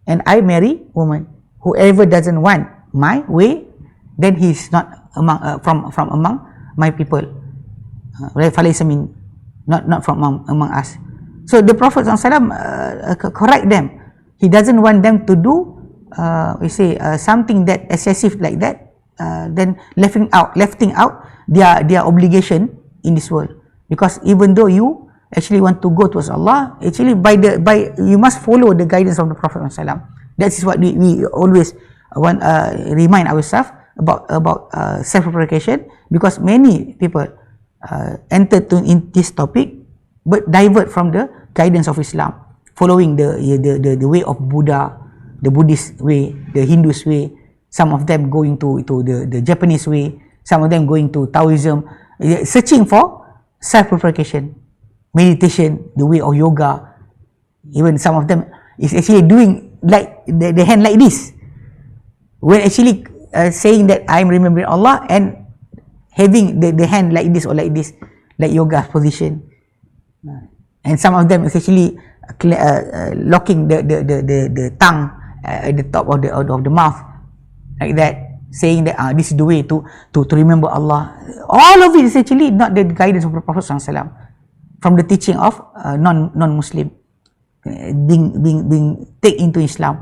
and I marry woman. Whoever doesn't want my way, then he is not from among my people. Not from among us. So the Prophet ﷺ correct them. He doesn't want them to do something that excessive like that, then lefting out their obligation in this world. Because even though you actually want to go towards Allah, actually by you must follow the guidance of the Prophet ﷺ. That is what we always want remind ourselves about self-replication, because many people enter in this topic but divert from the guidance of Islam, following the way of Buddha, the Buddhist way, the Hindu's way. Some of them going to the Japanese way, some of them going to Taoism, searching for self-purification, meditation, the way of yoga. Even some of them is actually doing like the hand like this, when actually saying that I'm remembering Allah and having the hand like this or like this, like yoga position. And some of them is actually locking the tongue at the top of the mouth, like that, saying that this is the way to remember Allah. All of it is actually not the guidance of the Prophet SAW, from the teaching of non-Muslim being taken into Islam.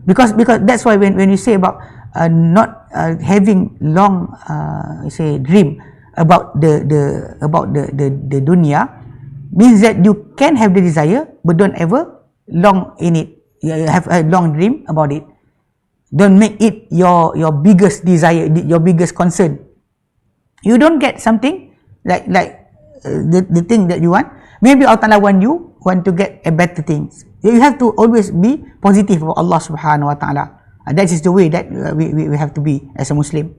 Because that's why when you say about not having long say dream about the dunya, means that you can have the desire but don't ever long in it. You have a long dream about it. Don't make it your biggest desire, your biggest concern. You don't get something like the thing that you want. Maybe Allah Ta'ala want to get a better things. You have to always be positive for Allah Subhanahu Wa Ta'ala. That is the way that we have to be as a Muslim.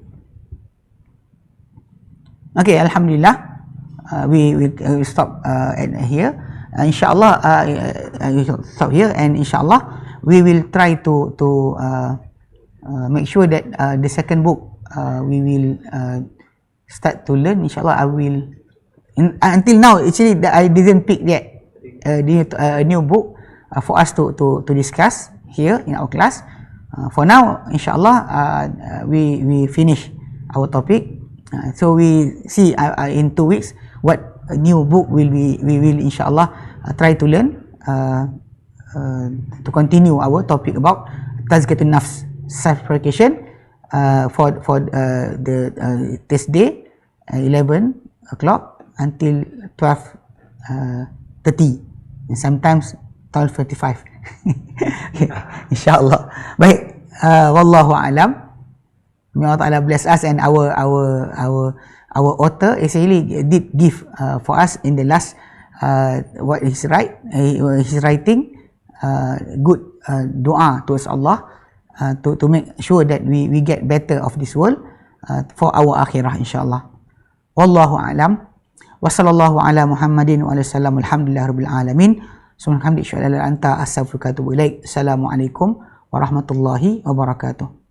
Okay, Alhamdulillah. We stop here. Inshallah, we stop here, and inshallah we will try to make sure that the second book we will start to learn. Inshallah, I will. Until now, actually, I didn't pick yet a new book for us to discuss here in our class. For now, inshallah, we finish our topic. So we see in 2 weeks what a new book we will inshallah try to learn to continue our topic about Tazkiyah An-Nafs, self-purification, for the Thursday 11 o'clock until 12:30, and sometimes 12:35. Insyaallah. Baik, wallahu alam. May Allah Ta'ala bless us, and our author actually did give for us in the last what is right, his writing good dua towards Allah to make sure that we get better of this world for our akhirah, insyaAllah. Wallahu alam. Wa sallallahu ala Muhammadin wa sallam. Alhamdulillah rabbil alamin. Subhanallah, anta astaghfiruka wa atubu ilaik. Assalamualaikum warahmatullahi wabarakatuh.